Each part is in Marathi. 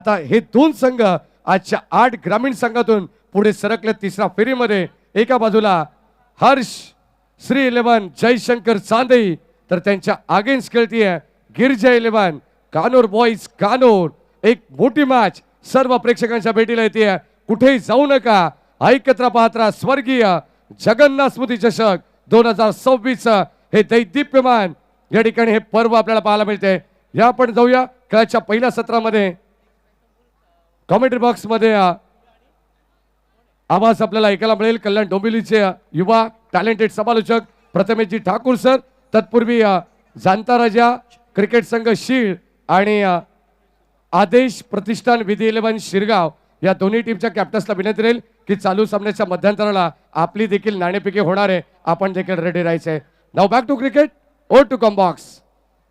आता हे दोन संघ आजच्या 8 ग्रामीण संघातून पुढे सरकले तिसऱ्या फेरीमध्ये. एका बाजूला हर्ष श्री 11 जयशंकर चांदई, तर त्यांच्या अगेन्स्ट खेळतीये गिरजा 11 कानोर बॉईज कानोर. एक मोठी मॅच सर्व प्रेक्षकांच्या भेटीला येते. कुठेही जाऊ नका, ऐकत्र पाहत राहा स्वर्गीय जगन्नाथ स्मृती चषक 2026 हे दैदिप्यमान या ठिकाणी हे पर्व आपल्याला पाहायला मिळते. या आपण जाऊया खेळाच्या पहिल्या सत्रामध्ये. कॉमेंट्री बॉक्स मध्ये आवाज आपल्याला ऐकायला मिळेल कल्याण डोंबिवलीचे युवा टॅलेंटेड समालोचक प्रथमेशजी ठाकूर सर. तत्पूर्वी जाणता राजा क्रिकेट संघ शीळ आणि आदेश प्रतिष्ठान विधी 11 शिरगाव या दोन्ही टीमच्या कॅप्टन्सला विनंती राहील की चालू सामन्याच्या मध्यंतराला आपली देखील नाणेफेकी होणार आहे, आपण देखील रेडी राहायचंय. Now back to cricket, oh to com box.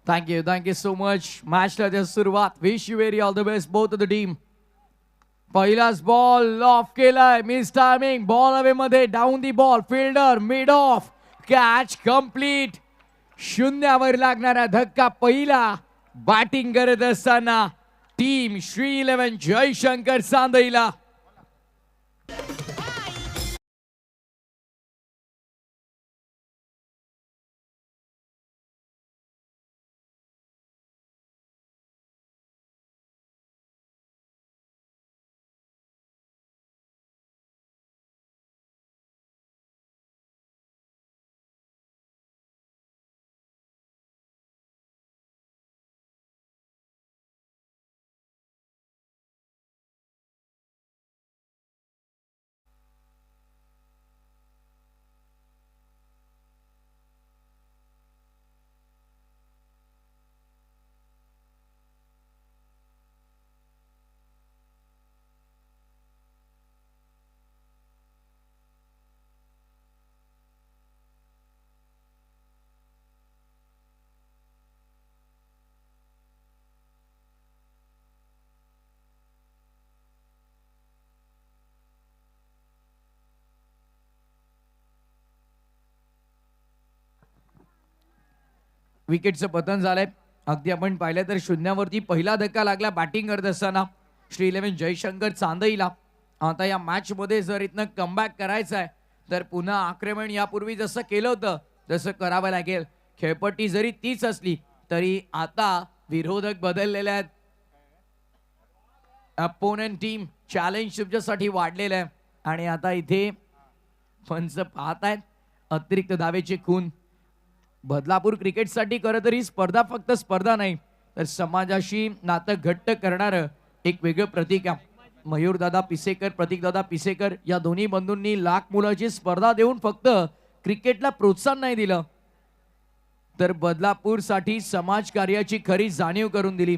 Thank you so much. मॅचला सुरुवात. Wish you very all the best both of the team. पहिलाच बॉल ऑफ केलाय, मिस टायमिंग. बॉल हवे मध्ये, down the ball, fielder mid off, catch complete. शून्यावर लागणारा धक्का पहिला. बॅटिंग करत असताना टीम श्री 11 जयशंकर चांदईला. विकेटचं पतन झालंय. अगदी आपण पाहिलं तर शून्यावरती पहिला धक्का लागला बॅटिंग करत असताना श्री 11 जयशंकर चांदईला. आता या मॅच मध्ये जर इथनं कमबॅक करायचं आहे तर पुन्हा आक्रमण यापूर्वी जसं केलं होतं तसं करावं लागेल. खेळपट्टी जरी तीच असली तरी आता विरोधक बदललेले आहेत. अपोनंट टीम चॅलेंज तुमच्यासाठी वाढलेलं आहे आणि आता इथे पंच पाहत आहेत अतिरिक्त धावेची खून. बदलापूर क्रिकेटसाठी खरं तर ही स्पर्धा फक्त स्पर्धा नाही तर समाजाशी नातं घट्ट करणारं एक वेगळं प्रतीक आहे. मयूरदादा पिसेकर, प्रतीकदादा पिसेकर या दोन्ही बंधूंनी लाख मुलाची स्पर्धा देऊन फक्त क्रिकेटला प्रोत्साहन नाही दिलं तर बदलापूरसाठी समाज कार्याची खरी जाणीव करून दिली.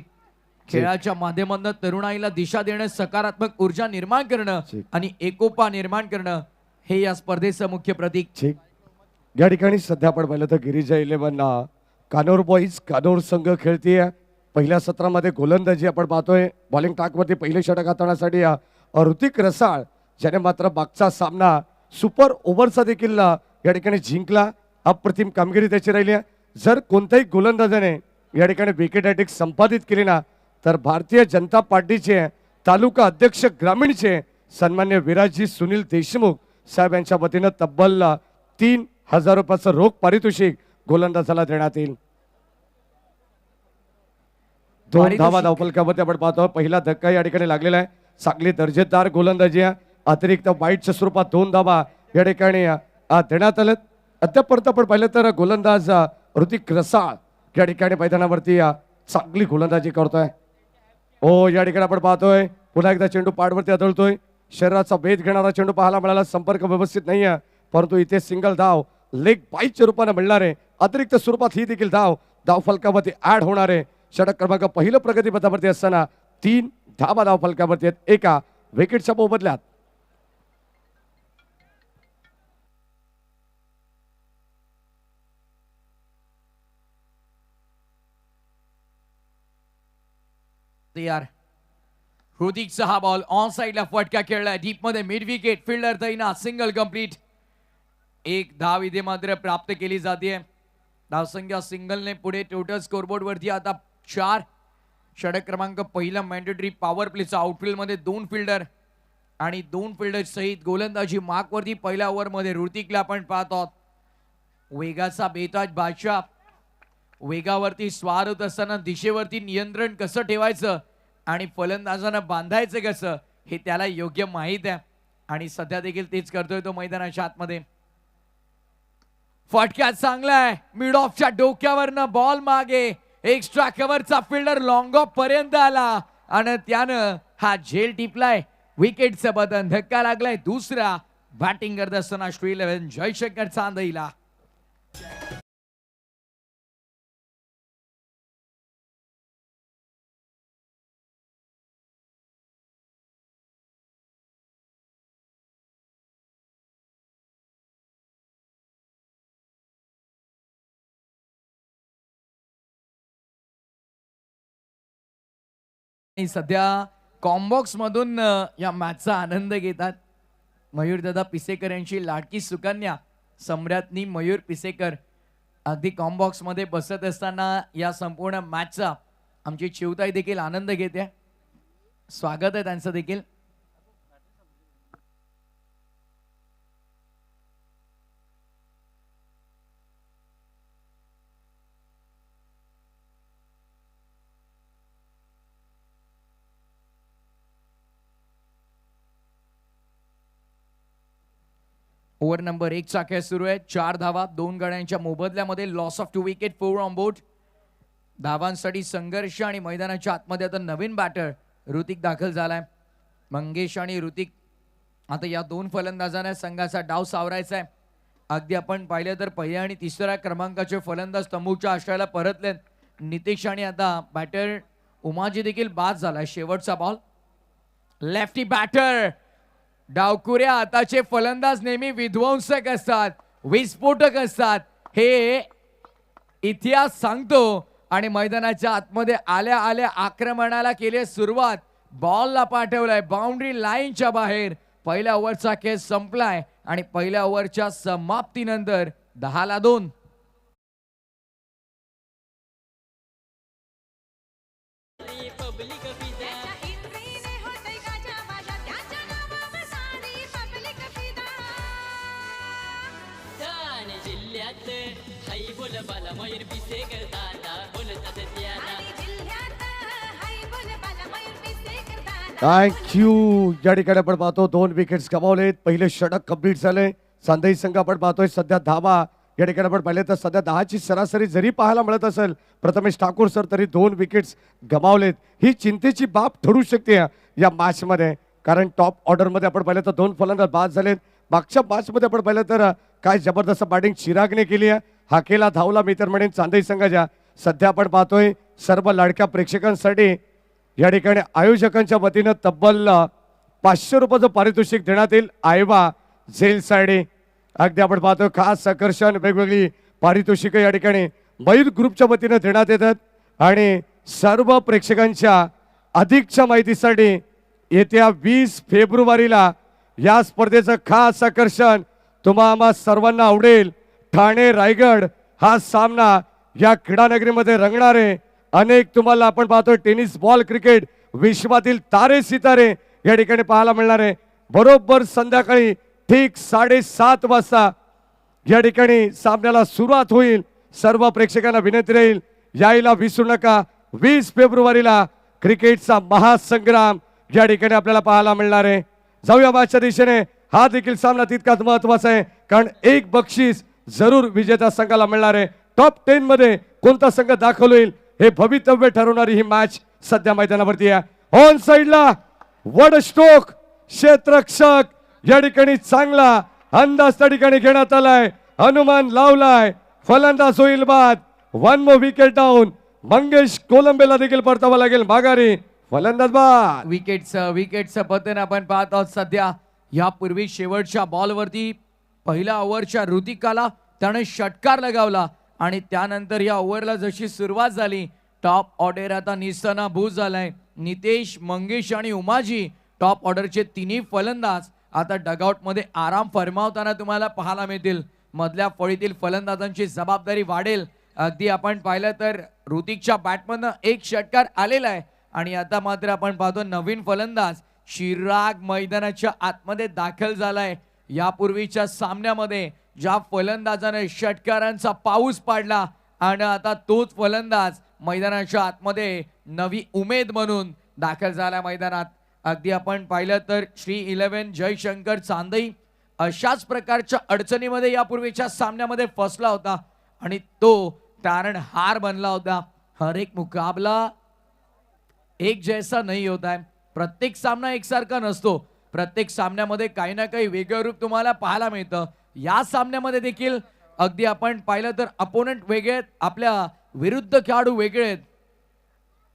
खेळाच्या माध्यमातून तरुणाईला दिशा देणं, सकारात्मक ऊर्जा निर्माण करणं आणि एकोपा निर्माण करणं हे या स्पर्धेचं मुख्य प्रतीक. या ठिकाणी सध्या आपण पाहिलं तर गिरिजा 11 कानोर बॉईज कानोर संघ खेळतीये. पहिल्या सत्रामध्ये गोलंदाजी आपण पाहतोय. बॉलिंग टाकवरती पहिले षटक हाताळण्यासाठी ऋतिक रसाळ ज्याने मात्र मागचा सामना सुपर ओव्हरचा देखील या ठिकाणी जिंकला. अप्रतिम कामगिरी त्याची राहिली आहे. जर कोणत्याही गोलंदाजाने या ठिकाणी विकेट हॅट्रिक संपादित केली ना तर भारतीय जनता पार्टीचे तालुका अध्यक्ष ग्रामीणचे सन्मान्य विराजी सुनील देशमुख साहेब यांच्या वतीनं तब्बल 3,000 रुपयाचं रोख पारितोषिक गोलंदाजाला देण्यात येईल. 2 धावा धावफलकावरती आपण पाहतो. पहिला धक्का या ठिकाणी लागलेला आहे. चांगली दर्जेदार गोलंदाजी आहे. अतिरिक्त वाईटच्या स्वरूपात 2 धावा या ठिकाणी देण्यात आलेत. अद्यापर्यंत आपण पाहिलं तर गोलंदाज ऋतिक रसाळ या ठिकाणी मैदानावरती चांगली गोलंदाजी करतोय. या ठिकाणी आपण पाहतोय पुन्हा एकदा चेंडू पाडवरती आदळतोय. शरीराचा भेद घेणारा चेंडू पाहायला मिळाला. संपर्क व्यवस्थित नाहीये परंतु इथे सिंगल धाव लेग बाईटच्या रूपाने मिळणार आहे. अतिरिक्त स्वरूपात ही देखील धाव फलकावरती ऍड होणार आहे. षटक क्रमांक पहिलं प्रगतीपथावरती असताना 3 धावा धाव फलकावरती आहेत एका विकेटच्या मोबदल्यात. तयार. ऋतिकचा हा बॉल ऑन साइडला फटका खेळलाय डीप मध्ये. मिड विकेट, फिल्डर तैनात, सिंगल कंप्लीट. एक धाव इथे मात्र प्राप्त केली जाते. धावसंख्या सिंगलने पुढे. टोटल स्कोरबोर्ड वरती आता 4. षटक क्रमांक पहिला मॅन्डेटरी पॉवर प्लेचा आउटफील्ड मध्ये 2 फिल्डर आणि 2 फिल्डर सहित गोलंदाजी मार्कवरती पहिल्या ओव्हरमध्ये ऋतिकला आपण पाहत आहोत. वेगाचा बेताज बादशाह वेगावरती स्वार होत असताना दिशेवरती नियंत्रण कसं ठेवायचं आणि फलंदाजांना बांधायचं कसं हे त्याला योग्य माहित आहे आणि सध्या देखील तेच करतोय तो मैदानाच्या आतमध्ये. फटका चांगला आहे मिड ऑफच्या डोक्यावरनं बॉल मागे एक्स्ट्रा कव्हरचा फिल्डर लॉंग ऑफ पर्यंत आला आणि त्यानं हा झेल टिपलाय. विकेटचं बदन धक्का लागलाय दुसरा. बॅटिंग करत असताना श्री11 जयशंकर चांदईला. सध्या कॉम्बॉक्स मधून या मॅचचा आनंद घेतात मयूर दादा पिसेकर यांची लाडकी सुकन्या सम्राज्ञी मयूर पिसेकर. अगदी कॉम्बॉक्स मध्ये बसत असताना या संपूर्ण मॅचचा आमची चिवताई देखील आनंद घेते. स्वागत आहे त्यांचं देखील. ओव्हर नंबर 1 चा खेळ सुरू आहे. 4 धावा 2 गड्यांच्या मोबदल्यामध्ये loss of 2 wicket 4 on board. धावांसाठी संघर्ष आणि मैदानाच्या आतमध्ये आता नवीन बॅटर ऋतिक दाखल झालाय. मंगेश आणि ऋतिक आता या 2 फलंदाजांना संघाचा डाव सावरायचा आहे. अगदी आपण पाहिलं तर पहिल्या आणि तिसऱ्या क्रमांकाचे फलंदाज तंबूच्या आश्रयाला परतलेत. नितेश आणि आता बॅटर उमाजी देखील बाद झालाय. शेवटचा बॉल लेफ्टी बॅटर. डावकुऱ्या आताचे फलंदाज नेहमी विध्वंसक असतात विस्फोटक असतात हे इतिहास सांगतो आणि मैदानाच्या आतमध्ये आल्या आल्या आक्रमणाला केली सुरुवात. बॉलला पाठवलाय बाउंड्री लाईनच्या बाहेर. पहिल्या ओव्हरचा खेळ संपलाय आणि पहिल्या ओव्हरच्या समाप्तीनंतर 10-2. थँक्यू. या ठिकाणी आपण पाहतो 2 विकेट्स गमावलेत. पहिले षटक कंप्लीट झाले. चांदई संघ आपण पाहतोय सध्या धावा या ठिकाणी आपण पाहिले तर सध्या 10ची सरासरी जरी पाहायला मिळत असेल प्रथमेश ठाकूर सर तरी 2 विकेट्स गमावलेत. ही चिंतेची बाब ठरू शकते या मॅच मध्ये कारण टॉप ऑर्डर मध्ये आपण पाहिलं तर 2 फलंदाज बाद झालेत. मागच्या मॅच मध्ये आपण पाहिलं तर काय जबरदस्त बॅटिंग चिरागने केली आहे. हाकेला धावला मी तर म्हणेन चांदई संघाच्या. सध्या आपण पाहतोय सर्व लाडक्या प्रेक्षकांसाठी या ठिकाणी आयोजकांच्या वतीनं तब्बल 500 रुपयाचं पारितोषिक देण्यात येईल. आयवा झेल साइडे अगदी आपण पाहतो खास आकर्षण वेगवेगळी पारितोषिक या ठिकाणी मयूर ग्रुपच्या वतीनं देण्यात येतात आणि सर्व प्रेक्षकांच्या अधिकच्या माहितीसाठी येत्या 20 फेब्रुवारीला या स्पर्धेचं खास आकर्षण तुम्हा सर्वांना आवडेल. ठाणे रायगड हा सामना या क्रीडानगरीमध्ये रंगणारे अनेक तुम्हाला आपण पाहतोय टेनिस बॉल क्रिकेट विश्वातील तारे सितारे या ठिकाणी पाहायला मिळणार आहे. बरोबर संध्याकाळी ठीक 7:30 वाजता या ठिकाणी सामन्याला सुरुवात होईल. सर्व प्रेक्षकांना विनंती राहील यायला विसरू नका. 20 फेब्रुवारीला क्रिकेटचा महासंग्राम या ठिकाणी आपल्याला पाहायला मिळणार आहे. जाऊया मॅचच्या दिशेने. हा देखील सामना तितकाच महत्वाचा आहे कारण एक बक्षीस जरूर विजेत्या संघाला मिळणार आहे. टॉप 10 मध्ये कोणता संघ दाखल होईल हे भवितव्य ठरवणारी ही मॅच सध्या मैदानावरती आहे. ऑन साइडला वड स्ट्रोक क्षेत्ररक्षक या ठिकाणी चांगला अंदाज त्या ठिकाणी घेण्यात आलाय. अनुमान लावलाय. फलंदाज होईल बाद. 1 मोर विकेट डाऊन. मंगेश कोलंबेला देखील परतावा लागेल माघारी. फलंदाज बाद. विकेटचं पतन आपण पाहत आहोत सध्या. यापूर्वी शेवटच्या बॉलवरती पहिल्या ओव्हरच्या ऋतिकाला त्याने षटकार लगावला आणि त्यानंतर या ओव्हरला जशी सुरुवात झाली टॉप ऑर्डर आता निस्तानाभूत झालाय. नितेश मंगेश आणि उमाजी टॉप ऑर्डरचे तिन्ही फलंदाज आता डगआउट मध्ये आराम फरमावताना तुम्हाला पाहायला मिळतील. मधल्या फळीतील फलंदाजांची जबाबदारी वाढेल. अगदी आपण पाहिलं तर ऋतिकच्या बॅटमधनं एक षटकार आलेला आहे आणि आता मात्र आपण पाहतो नवीन फलंदाज चिराग मैदानाच्या आतमध्ये दाखल झालाय. यापूर्वीच्या सामन्यामध्ये ज्या फलंदाजाने षटकारांचा पाऊस पाडला आणि आता तोच फलंदाज मैदानाच्या आतमध्ये नवी उमेद म्हणून दाखल झाला मैदानात. अगदी आपण पाहिलं तर श्री 11 जयशंकर चांदई अशाच प्रकारच्या अडचणीमध्ये यापूर्वीच्या सामन्यामध्ये फसला होता आणि तो तारणहार बनला होता. हर एक मुकाबला एक जैसा नहीं होता है. प्रत्येक सामना एकसारखा नसतो. प्रत्येक सामन्यामध्ये काही ना काही वेगळं रूप तुम्हाला पाहायला मिळतं. या सामन्यामध्ये देखील अगदी आपण पाहिलं तर अपोनंट वेगळे आहेत, आपल्या विरुद्ध खेळाडू वेगळे आहेत.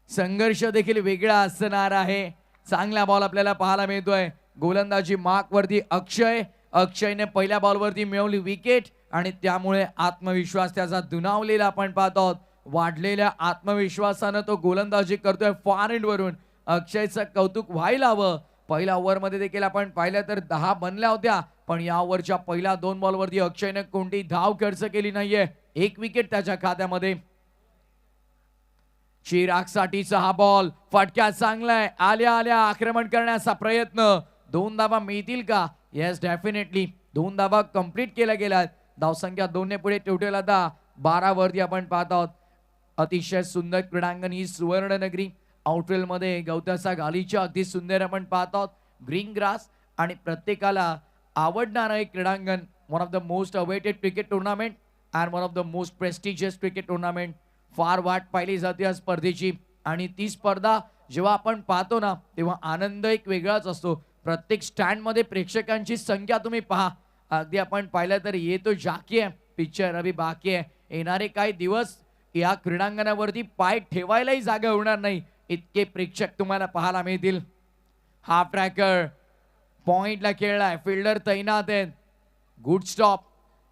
संघर्ष देखील वेगळा असणार आहे. चांगला बॉल आपल्याला पाहायला मिळतोय. गोलंदाजी मार्क वरती अक्षयने पहिल्या बॉलवरती मिळवली विकेट आणि त्यामुळे आत्मविश्वास त्याचा दुणावलेला आपण पाहत आहोत. वाढलेल्या आत्मविश्वासानं तो गोलंदाजी करतोय फॉर एंड वरून. अक्षयचं कौतुक व्हायला हवं. पहिल्या ओव्हरमध्ये देखील आपण पाहिलं तर 10 बनल्या होत्या, पण या ओव्हरच्या पहिल्या 2 बॉलवरती अक्षयने कोणती धाव खर्च केली नाहीये. 1 विकेट त्याच्या खात्यामध्ये. चिराग साठीचा हा बॉल फटका चांगलाय. आल्या आल्या आक्रमण करण्याचा प्रयत्न. 2 धावा मिळतील का? येस डेफिनेटली 2 धावा कंप्लीट केल्या गेल्यात. धावसंख्या 2 ने पुढे टोटल आता 12 वरती आपण पाहत आहोत. अतिशय सुंदर क्रीडांगण ही सुवर्णनगरी. आउटफील्ड मध्ये गवताचा गालीचा अगदी सुंदर आपण पाहत आहोत. ग्रीन ग्रास आणि प्रत्येकाला आवडणारं एक क्रीडांगण. One of the most awaited cricket tournament and one of the most prestigious cricket tournament. फार वाट पाहिली जाते या स्पर्धेची आणि ती स्पर्धा जेव्हा आपण पाहतो ना तेव्हा आनंद एक वेगळाच असतो. प्रत्येक स्टँड मध्ये प्रेक्षकांची संख्या तुम्ही पहा. अगदी आपण पाहिलं तर ये तो जाकी आहे पिक्चर अभी बाकी आहे. येणारे काही दिवस या क्रीडांगणावरती पाय ठेवायलाही जागा होणार नाही इतके प्रेक्षक तुम्हाला पाहायला मिळतील. हाफ ट्रॅकर पॉइंटला खेळलाय. फिल्डर तैनात आहेत. Good stop.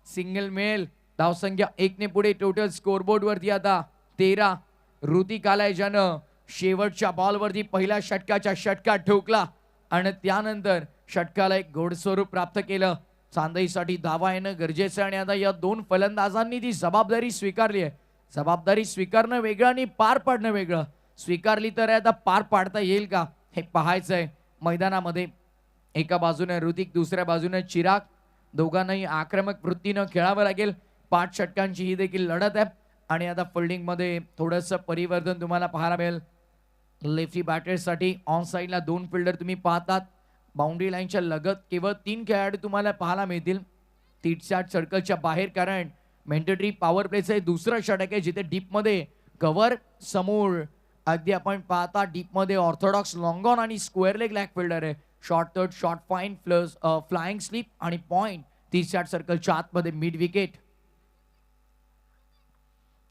Single male. धावसंख्या 1 ने पुढे टोटल स्कोरबोर्ड वरती आता 13. ऋतिक आलाय ज्यानं शेवटच्या बॉलवरती पहिल्या षटकाच्या षटकात ठोकला आणि त्यानंतर षटकाला एक घोडस्वरूप प्राप्त केलं. चांदईसाठी धावा येणं गरजेचं आणि आता या 2 फलंदाजांनी ती जबाबदारी स्वीकारली आहे. जबाबदारी स्वीकारणं वेगळं आणि पार पाडणं वेगळं. स्वीकारली तर आता पार पाडता येईल का हे पाहायचंय मैदानामध्ये. एका बाजूने ऋतिक दुसऱ्या बाजूने चिराग. दोघांनाही आक्रमक वृत्तीनं खेळावं लागेल. 5 षटकांची ही देखील लढत आहे आणि आता फिल्डिंग मध्ये थोडंसं परिवर्तन तुम्हाला पाहायला मिळेल. लेफ्टी बॅटर्ससाठी ऑन साइडला 2 फिल्डर तुम्ही पाहतात. बाउंड्री लाईनच्या लगत केवळ 3 खेळाडू तुम्हाला पाहायला मिळतील 30 सर्कलच्या बाहेर, कारण मेंटेटरी पॉवर प्लेचं दुसरं षटक आहे जिथे डीप मध्ये कव्हर समोर अगदी आपण पाहता डीप मध्ये ऑर्थोडॉक्स लॉंग ऑन आणि स्क्वेअर लेग लॅग फिल्डर आहे. Short third, short fine plus flying sleep आणि पॉइंट 30 सर्कलच्या आतमध्ये मिड विकेट.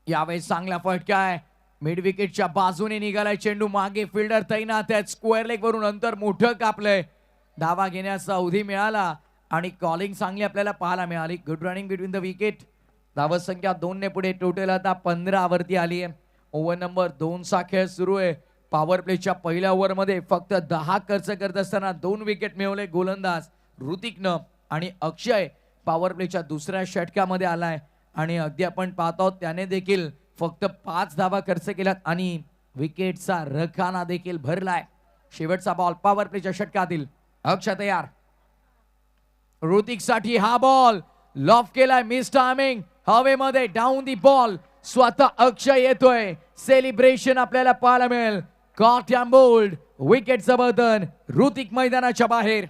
यावेळेस चांगला फटका आहे. मिड विकेटच्या बाजूने निघालाय चेंडू. मागे फिल्डर तैनात आहेत. स्क्वेअर लेग वरून अंतर मोठं कापलंय. धावा घेण्याचा अवधी मिळाला आणि कॉलिंग चांगली आपल्याला पाहायला मिळाली. Good running between the wicket. धावा संख्या 2 ने पुढे टोटल आता 15 वरती आली आहे. ओव्हर नंबर 2 चा खेळ सुरू आहे. पॉवर प्लेच्या पहिल्या ओव्हरमध्ये फक्त 10 खर्च करत असताना 2 विकेट मिळवले गोलंदाज ऋतिकनं आणि अक्षय पॉवर प्लेच्या दुसऱ्या षटकामध्ये आलाय आणि अगदी आपण पाहतो त्याने देखील फक्त 5 धावा खर्च केल्यात आणि विकेटचा रखाना देखील भरलाय. शेवटचा बॉल पॉवर प्लेच्या षटकातील. अक्षय तयार. ऋतिक साठी हा बॉल लॉफ केलाय. Miss timing. हवेमध्ये डाऊन दी बॉल. स्वतः अक्षय येतोय. सेलिब्रेशन आपल्याला पाहायला मिळेल. Caught and bowled. विकेटचं बदन. ऋतिक मैदानाच्या बाहेर.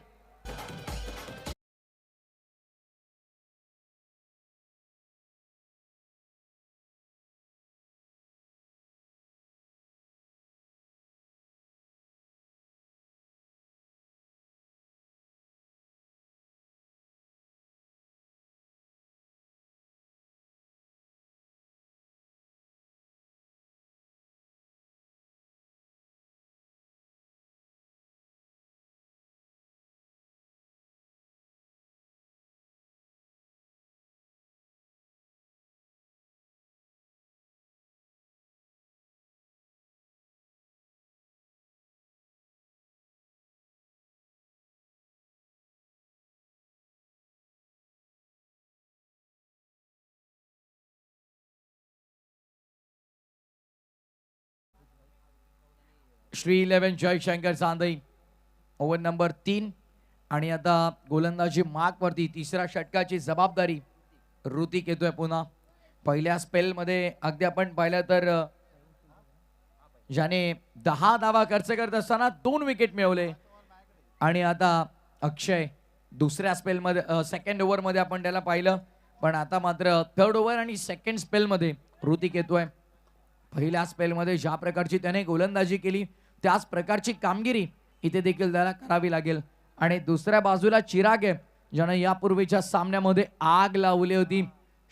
श्री 11 जयशंकर चांदई ओव्हर नंबर 3 आणि आता गोलंदाजी मार्क वरती तिसऱ्या षटकाची जबाबदारी ऋतिक येतोय पुन्हा. पहिल्या स्पेल मध्ये अगदी आपण पाहिलं तर ज्याने 10 धावा खर्च करत असताना 2 विकेट मिळवले आणि आता अक्षय दुसऱ्या स्पेल मध्ये सेकंड ओव्हर मध्ये आपण त्याला पाहिलं, पण आता मात्र थर्ड ओव्हर आणि सेकंड स्पेल मध्ये ऋतिक येतोय. पहिल्या स्पेल मध्ये ज्या प्रकारची त्याने गोलंदाजी केली त्याच प्रकारची कामगिरी इथे देखील त्याला करावी लागेल. आणि दुसऱ्या बाजूला चिराग आहे ज्याने यापूर्वीच्या सामन्यामध्ये आग लावली होती.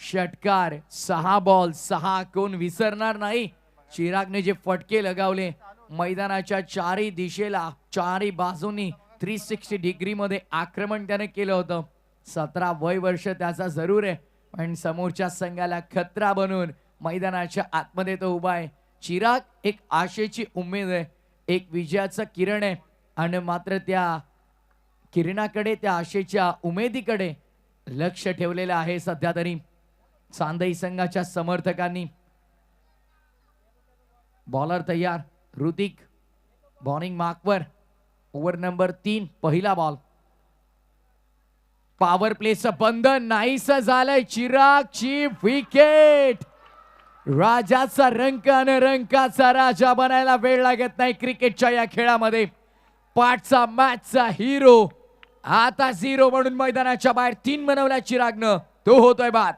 षटकार 6 बॉल 6 कोण विसरणार नाही. चिरागने जे फटके लगावले मैदानाच्या चारही दिशेला चारही बाजूंनी 360 डिग्री मध्ये आक्रमण त्याने केलं होतं. 17 वय वर्ष त्याचा जरूर आहे, पण समोरच्या संघाला खतरा बनून मैदानाच्या आतमध्ये तो उभा आहे. चिराग एक आशेची उमेद आहे, एक विजयाचं किरण आहे आणि मात्र त्या किरणाकडे त्या आशेच्या उमेदीकडे लक्ष ठेवलेलं आहे सध्या तरी चांदई संघाच्या समर्थकांनी. बॉलर तयार ऋतिक बॉलिंग मार्कवर. ओव्हर नंबर 3 पहिला बॉल. पॉवर प्लेचं बंधन नाहीसं झालंय. चिरागची विकेट. राजाचा रंक आणि रंकाचा राजा बनायला वेळ लागत नाही क्रिकेटच्या या खेळामध्ये. पाठचा मॅचचा हिरो आता 0 म्हणून मैदानाच्या बाहेर 3 बनवल्या चिरागनं. तो होतोय बाद.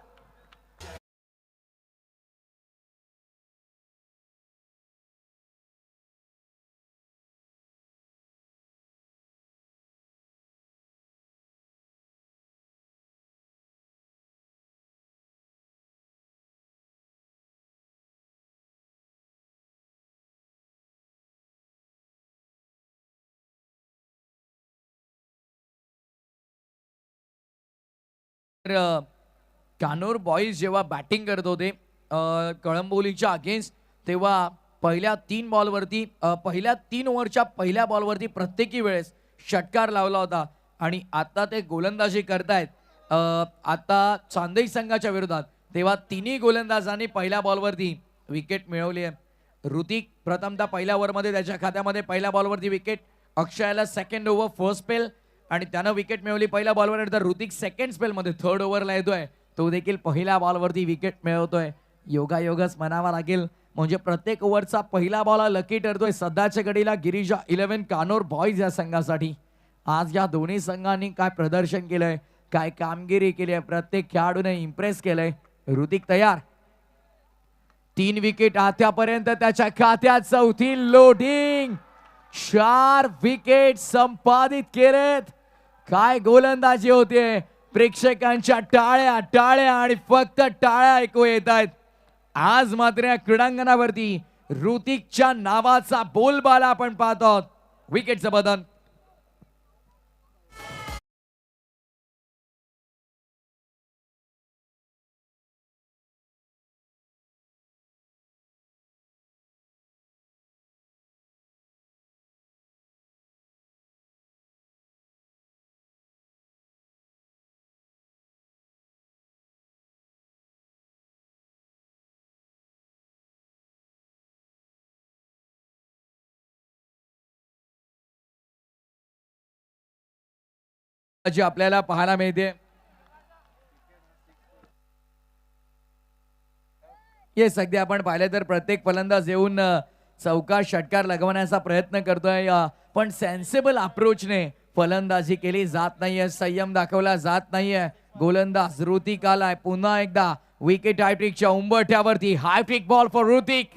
कानोर बॉईज जेव्हा बॅटिंग करत होते कळंबोलीच्या अगेन्स्ट, तेव्हा पहिल्या 3 बॉलवरती पहिल्या 3 ओव्हरच्या पहिल्या बॉलवरती प्रत्येकी वेळेस षटकार लावला होता. आणि आता ते गोलंदाजी करतायत आता चांदई संघाच्या विरोधात, तेव्हा तिन्ही गोलंदाजांनी पहिल्या बॉलवरती विकेट मिळवली आहे. ऋतिक प्रथमतः पहिल्या ओव्हरमध्ये त्याच्या खात्यामध्ये पहिल्या बॉलवरती विकेट. अक्षयाला सेकंड ओव्हर फर्स्ट स्पेल आणि त्यानं विकेट मिळवली पहिल्या बॉलवर. तर ऋतिक सेकंड स्पेल मध्ये थर्ड ओव्हरला येतोय, तो देखील पहिल्या बॉलवरती विकेट मिळवतोय. योगायोगच म्हणावा लागेल, म्हणजे प्रत्येक ओव्हरचा पहिला बॉल हा लकी ठरतोय सध्याच्या घडीला गिरिजा 11 कानोर बॉईज या संघासाठी. आज या दोन्ही संघांनी काय प्रदर्शन केलंय, काय कामगिरी केली आहे, प्रत्येक खेळाडूने इम्प्रेस केलंय. ऋतिक तयार. 3 विकेट आतापर्यंत त्याच्या खात्यात. चौथी लोडिंग. 4 विकेट संपादित केलेत. काय गोलंदाजी होते. प्रेक्षकांच्या टाळ्या टाळ्या आणि फक्त टाळ्या ऐकू येत आहेत. आज मात्र या क्रीडांगणावरती ऋतिकच्या नावाचा बोलबाला आपण पाहत आहोत. विकेटचं बदल. जी आपल्याला पाहायला मिळते. येस, अगदी आपण पाहिलं तर प्रत्येक फलंदाज येऊन चौकार षटकार लगवण्याचा प्रयत्न करतोय, पण सेन्सिबल अप्रोचने फलंदाजी केली जात नाहीये, संयम दाखवला जात नाहीये. गोलंदाज ऋतिक आलाय पुन्हा एकदा विकेट हायट्रिकच्या उंबरठ्यावरती. Hat trick ball for Hrithik.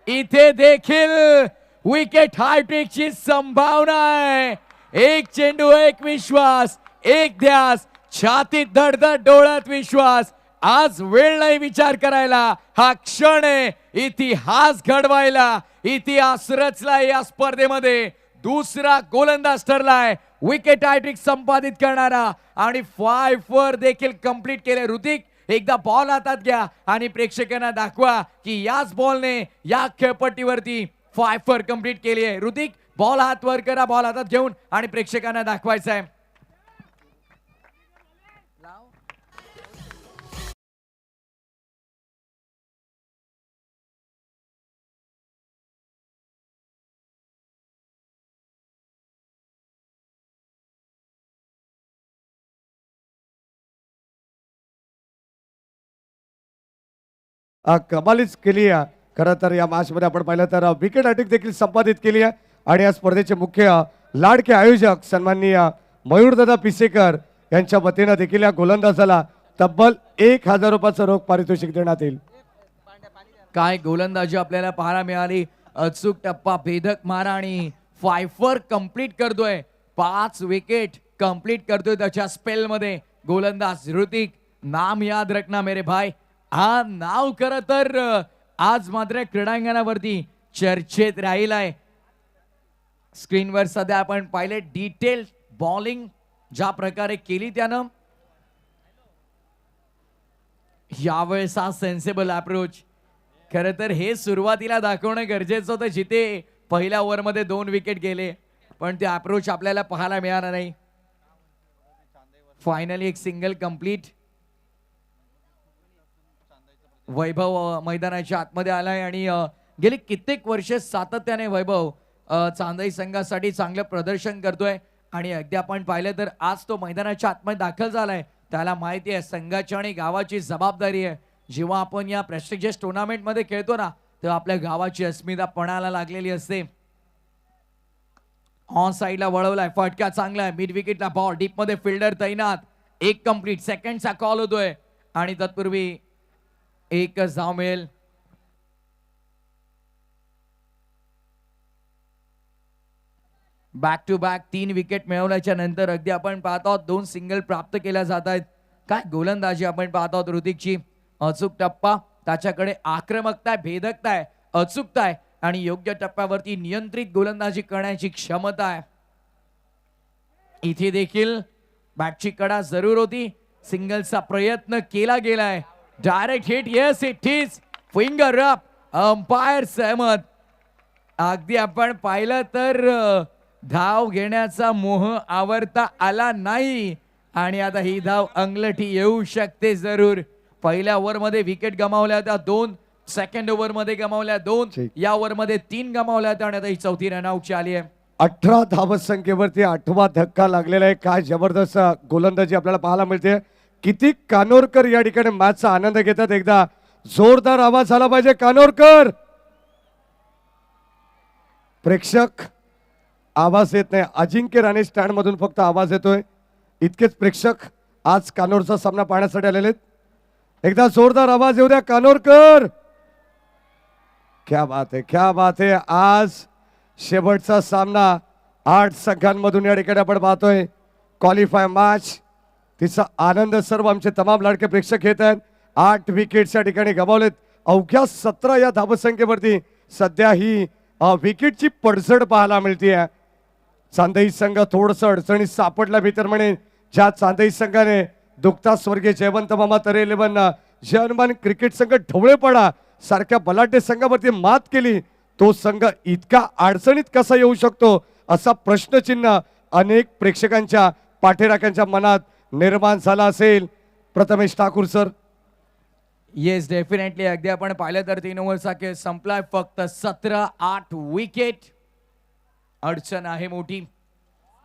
इथे देखील विकेट हायट्रिकची संभावना आहे. एक चेंडू एक विश्वास, एक ध्यास, छातीत धडधड डोळ्यात विश्वास. आज वेळ नाही विचार करायला, हा क्षण आहे इतिहास घडवायला. इतिहास रचलाय या स्पर्धेमध्ये. दुसरा गोलंदाज ठरलाय विकेट हायट्रिक संपादित करणारा आणि 5 देखील कंप्लीट केले ऋतिक. एकदा बॉल हातात घ्या आणि प्रेक्षकांना दाखवा की याच बॉलने या खेळपट्टीवरती 5 कंप्लीट केली आहे. ऋतिक बॉल हात वर करा, बॉल हातात घेऊन आणि प्रेक्षकांना दाखवायचं आहे. कमालीच केली आहे. खरं तर या मॅच मध्ये आपण पाहिलं तर विकेट हॅट्रिक देखील संपादित केली आहे आणि या स्पर्धेचे मुख्य लाडके आयोजक सन्माननीय मयूरदादा पिसेकर यांच्या वतीनं देखील या गोलंदाजाला तब्बल 1000 रुपयाचं रोख पारितोषिक देण्यात येईल. काय गोलंदाजी आपल्याला पाहायला मिळाली. अचूक टप्पा, भेदक मारा आणि फायफर कंप्लीट करतोय. 5 विकेट कंप्लीट करतोय त्याच्या स्पेल मध्ये गोलंदाज ऋतिक. नाम याद रखना मेरे भाई. हा नाव खरं तर आज मात्र क्रीडांगणावरती चर्चेत राहिलाय. स्क्रीनवर सध्या आपण पाहिले डिटेल बॉलिंग ज्या प्रकारे केली त्यानं. यावेळेस हा सेन्सेबल अप्रोच. खरं तर हे सुरुवातीला दाखवणं गरजेचं होतं, जिथे पहिल्या ओव्हरमध्ये 2 विकेट गेले, पण ते अप्रोच आपल्याला पाहायला मिळाला नाही. फायनली एक सिंगल कंप्लीट. वैभव मैदानाच्या आतमध्ये आलाय आणि गेली कित्येक वर्षे सातत्याने वैभव चांदई संघासाठी चांगलं प्रदर्शन करतोय आणि अगदी आपण पाहिलं तर आज तो मैदानाच्या आतमध्ये दाखल झालाय. त्याला माहिती आहे संघाची आणि गावाची जबाबदारी आहे. जेव्हा आपण या प्रेस्टिजियस टुर्नामेंट मध्ये खेळतो ना, तेव्हा आपल्या गावाची अस्मिता पणाला लागलेली असते. ऑन साइडला वळवलाय, फटका चांगला आहे. मिड विकेटला बॉल, डीप मध्ये फिल्डर तैनात. एक कंप्लीट सेकंडचा कॉल होतोय आणि तत्पूर्वी एकच धाव मिळेल. बॅक टू बॅक 3 विकेट मिळवल्याच्या नंतर अगदी आपण पाहत आहोत 2 सिंगल प्राप्त केल्या जात आहेत. काय गोलंदाजी आपण पाहत आहोत ऋतिकची. अचूक टप्पा, त्याच्याकडे आक्रमकता आहे, भेदकता आहे, अचूकता आहे आणि योग्य टप्प्यावरती नियंत्रित गोलंदाजी करण्याची क्षमता आहे. इथे देखील बॅटची कडा जरूर होती. सिंगलचा प्रयत्न केला गेलाय. Direct hit, yes it is finger up. Umpire सहमत. अगदी आपण पाहिलं तर धाव घेण्याचा मोह आवरता आला नाही आणि आता ही धाव अंगलठी येऊ शकते जरूर. पहिल्या ओव्हर मध्ये विकेट गमावल्या होत्या 2, सेकंड ओव्हर मध्ये गमावल्या 2, या ओव्हर मध्ये 3 गमावल्या होत्या आणि आता ही चौथी रनआउटची आली आहे. 18 धावत संख्येवरती 8वा धक्का लागलेला आहे. काय जबरदस्त गोलंदाजी आपल्याला पाहायला मिळते. किती कानोरकर या ठिकाणी मॅचचा आनंद घेतात. एकदा जोरदार आवाज झाला पाहिजे कानोरकर. प्रेक्षक आवाज येत नाही. अजिंक्य राणे स्टँड मधून फक्त आवाज येतोय. इतकेच प्रेक्षक आज कानोरचा सामना पाहण्यासाठी आलेले आहेत. एकदा जोरदार आवाज येऊ द्या कानोरकर. क्या बात है, क्या बात है. आज शेवटचा सामना 8 संघांमधून या ठिकाणी आपण पाहतोय. क्वालिफाय मॅच, तिचा आनंद सर्व आमचे तमाम लाडके प्रेक्षक घेत आहेत. 8 विकेट्स या ठिकाणी गमावलेत. अवघ्या 17 या धावसंख्येवरती सध्या ही विकेटची पडझड पाहायला मिळते. चांदई संघ थोडस अडचणीत सापडला भीतर म्हणे. ज्या चांदई संघाने दुखता स्वर्गीय जयवंत मामा तरे 11 जयमान क्रिकेट संघ ढवळेपाडा सारख्या बलाढ्य संघावरती मात केली, तो संघ इतका अडचणीत कसा येऊ शकतो असा प्रश्नचिन्ह अनेक प्रेक्षकांच्या पाठीराख्यांच्या मनात निर्माण झाला असेल. Prathamesh Thakur sir. Yes definitely. अगदी आपण पाहिलं तर 3 ओव्हरचा खेळ संपलाय. फक्त 17-8 विकेट. अडचण आहे मोठी.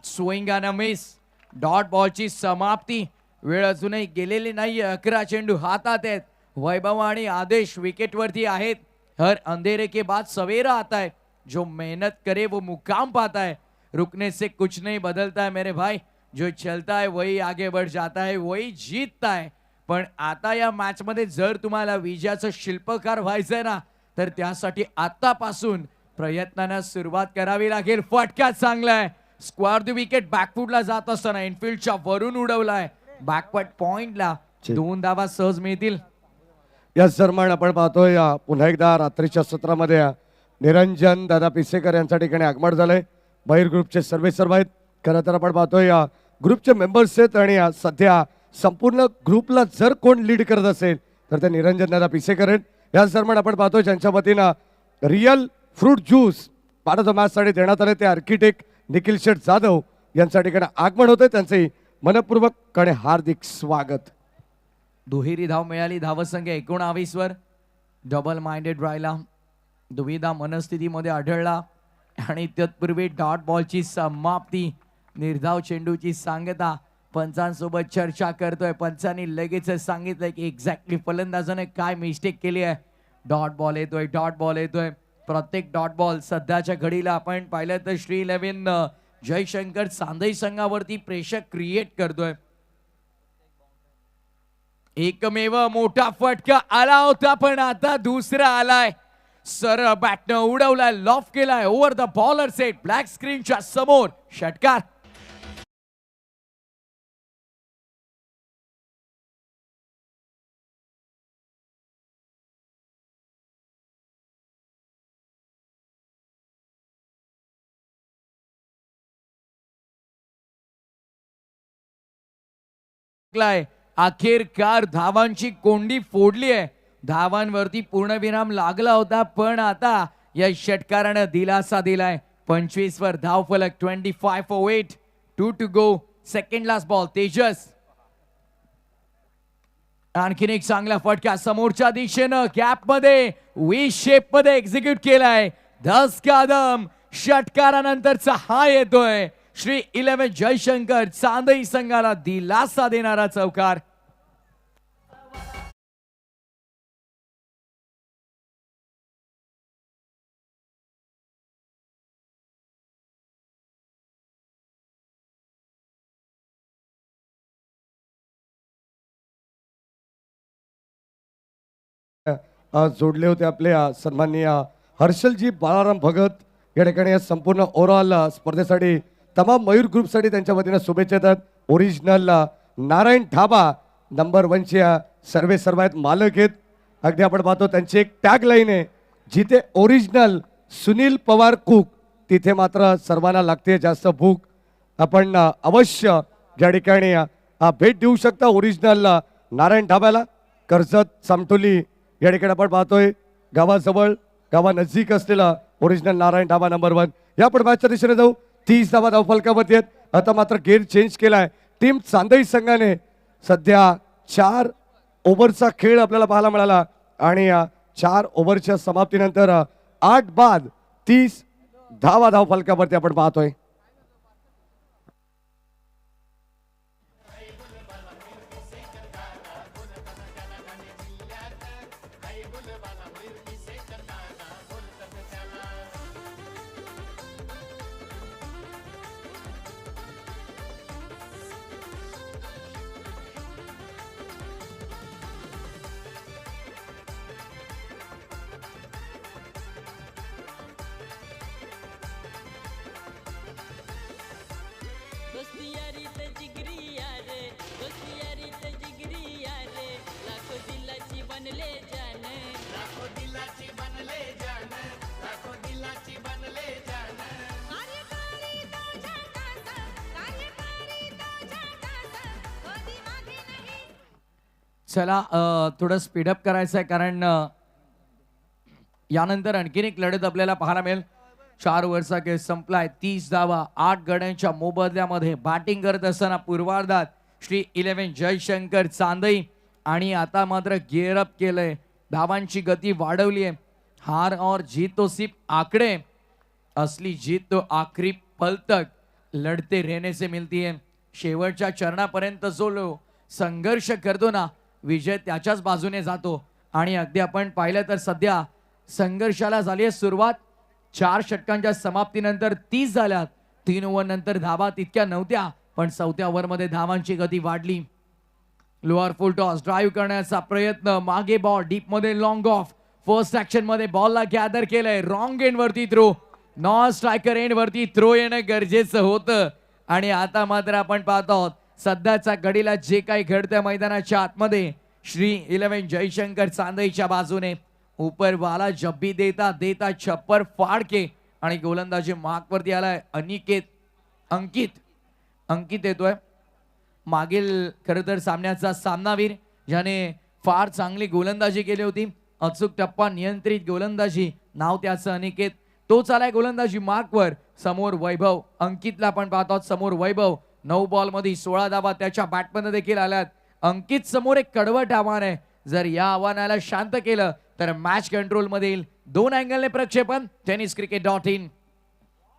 Swing and miss. डॉट बॉलची समाप्ती. वेळ अजूनही गेलेली नाही. 11 चेंडू हातात आहेत. वैभव आणि आदेश विकेटवरती आहेत. हर अंधेरे के बाद सवेरा आता है. जो मेहनत करे वो मुकाम पाता है. रुकने से कुछ नहीं बदलता है मेरे भाई. जो चलता है वही आगे बढ़ जाता है, वही जीतता है. पण आता या मॅच मध्ये जर तुम्हाला विजयाचं शिल्पकार व्हायचंय ना, तर त्यासाठी आतापासून प्रयत्नांना सुरुवात करावी लागेल. फटका चांगला आहे. स्क्वेअर द विकेट बॅकफुटला जात असताना इनफिल्डच्या वरून उडवलाय. बॅकवर्ड पॉइंटला 2 धावा सहज मिळतील. या सन्मान आपण पाहतोय. पुन्हा एकदा रात्रीच्या सत्रामध्ये निरंजन दादा पिसेकर यांच्या ठिकाणी आगमन झालंय. बाहेर ग्रुपचे सर्व आहेत. खरं तर आपण पाहतोय ग्रुपचे मेंबर्स आहेत आणि सध्या संपूर्ण ग्रुपला जर कोण लीड करत असेल तर ते निरंजन दादा पिसेकर आहेत. या सन्मान आपण पाहतोय ज्यांच्या वतीनं रिअल फ्रूट ज्यूस भारत मॅचसाठी देण्यात आले ते आर्किटेक्ट निखिल शेठ जाधव यांच्या ठिकाणी आगमन होते. त्यांचे मनपूर्वक आणि हार्दिक स्वागत. दुहेरी धाव मिळाली. धावसंख्या 19 वर. डबल माइंडेड राहिला. दुविधा मनस्थितीमध्ये आढळला आणि तत्पूर्वी डॉट बॉलची समाप्ती. निर्धाव चेंडूची सांगता. पंचांसोबत चर्चा करतोय. पंचांनी लगेच सांगितलंय की एक्झॅक्टली फलंदाजाने काय मिस्टेक केली आहे. डॉट बॉल येतोय, डॉट बॉल येतोय. प्रत्येक डॉट बॉल सध्याच्या घडीला आपण पाहिलं तर श्री 11 जयशंकर चांदई संघावरती प्रेशर क्रिएट करतोय. एकमेव मोठा फटका आला होता पण आता दुसरा आलाय. सरळ बॅटनं उडवलाय, लॉफ केलाय over the bowler set. Black स्क्रीनच्या समोर षटकार. अखेरकार धावांची कोंडी फोडली आहे. धावांवरती पूर्णविराम लागला होता पण आता या षटकारानं दिलासा दिलाय. 25 वर धाव फलक. 25 for 8. 2 to go. Second last ball. Tejas आणखीन एक चांगला फटका समोरच्या दिशेनं गॅप मध्ये वी शेप मध्ये एक्झिक्यूट केलाय. 10 कदम षटकारानंतरचा हा येतोय. श्री 11 जयशंकर चांदई संघाला दिलासा देणारा चौकार. जोडले होते आपले सन्माननीय हर्षलजी बाळाराम भगत या ठिकाणी या संपूर्ण ओव्हरऑल स्पर्धेसाठी तमाम मयूर ग्रुपसाठी त्यांच्या वतीने शुभेच्छा देतात. ओरिजिनल नारायण ढाबा नंबर 1 चे सर्वे सर्वात मालक आहेत. अगदी आपण पाहतो त्यांची एक टॅग लाईन आहे, जिथे ओरिजिनल सुनील पवार कुक तिथे मात्र सर्वांना लागते जास्त भूक. आपण अवश्य या ठिकाणी भेट देऊ शकता ओरिजिनल नारायण ढाब्याला. कर्जत सामटोली या ठिकाणी आपण पाहतोय गावाजवळ गावानजीक असलेला ओरिजिनल नारायण ढाबा नंबर 1. या आपण मॅचच्या दिशेने जाऊ. 30 धावा धाव फलकावरती आहेत. आता मात्र गेअर चेंज केलाय टीम चांदई संघाने. सध्या 4 ओव्हरचा खेळ आपल्याला पाहायला मिळाला आणि 4 ओव्हरच्या समाप्तीनंतर 8 बाद 30 धावा धाव फलकावरती आपण पाहतोय. चला थोडं स्पीडअप करायचं आहे कारण यानंतर आणखीन एक लढत आपल्याला पाहायला मिळेल. 4 ओव्हरचा खेळ संपलाय. 30 धावा 8 गड्यांच्या मोबदल्यामध्ये बॅटिंग करत असताना पूर्वार्धात श्री 11 जयशंकर चांदई आणि आता मात्र गिअर अप केलंय. धावांची गती वाढवली आहे. हार और जीत तो सिर्फ आंकड़े, असली जीत तो आखरी पल तक लढते रहने से मिलती है. शेवटच्या चरणापर्यंत जो लो संघर्ष करतो ना, विजय त्याच्याच बाजूने जातो. आणि अगदी आपण पाहिलं तर सध्या संघर्षाला झाली आहे सुरुवात. 4 षटकांच्या समाप्तीनंतर 30 झाल्यात. 3 ओव्हर नंतर धावा तितक्या नव्हत्या पण 4थ्या ओव्हरमध्ये धावांची गती वाढली. लोअर फुल टॉस ड्राईव्ह करण्याचा प्रयत्न. मागे बॉल डीप मध्ये लॉंग ऑफ. फर्स्ट ऍक्शन मध्ये बॉलला गॅदर केलंय. रॉंग एंड वरती थ्रो. नॉन स्ट्रायकर एंड वरती थ्रो येणं गरजेचं होतं. आणि आता मात्र आपण पाहतो आहोत सध्याच्या घडीला जे काही घडतं मैदानाच्या आतमध्ये श्री 11 जयशंकर चांदईच्या बाजूने. ऊपर वाला जब्बी देता देता छप्पर फाड़ के आणि गोलंदाजी मार्क वरती आलाय अंकित येतोय. मागील खरं तर सामन्याचा सामनावीर ज्याने फार चांगली गोलंदाजी केली होती. अचूक टप्पा नियंत्रित गोलंदाजी नाव त्याचं अनिकेत. तो चालाय गोलंदाजी मार्कवर. समोर वैभव. अंकितला आपण पाहतो समोर वैभव. 9 बॉल मध्ये 16 धावा त्याच्या बॅटमध्ये देखील आल्यात. अंकित समोर एक कडवट आव्हान आहे. जर या आव्हानाला शांत केलं तर मॅच कंट्रोल मध्ये येईल. 2 अँगलने प्रक्षेपण. tenniscricket.in.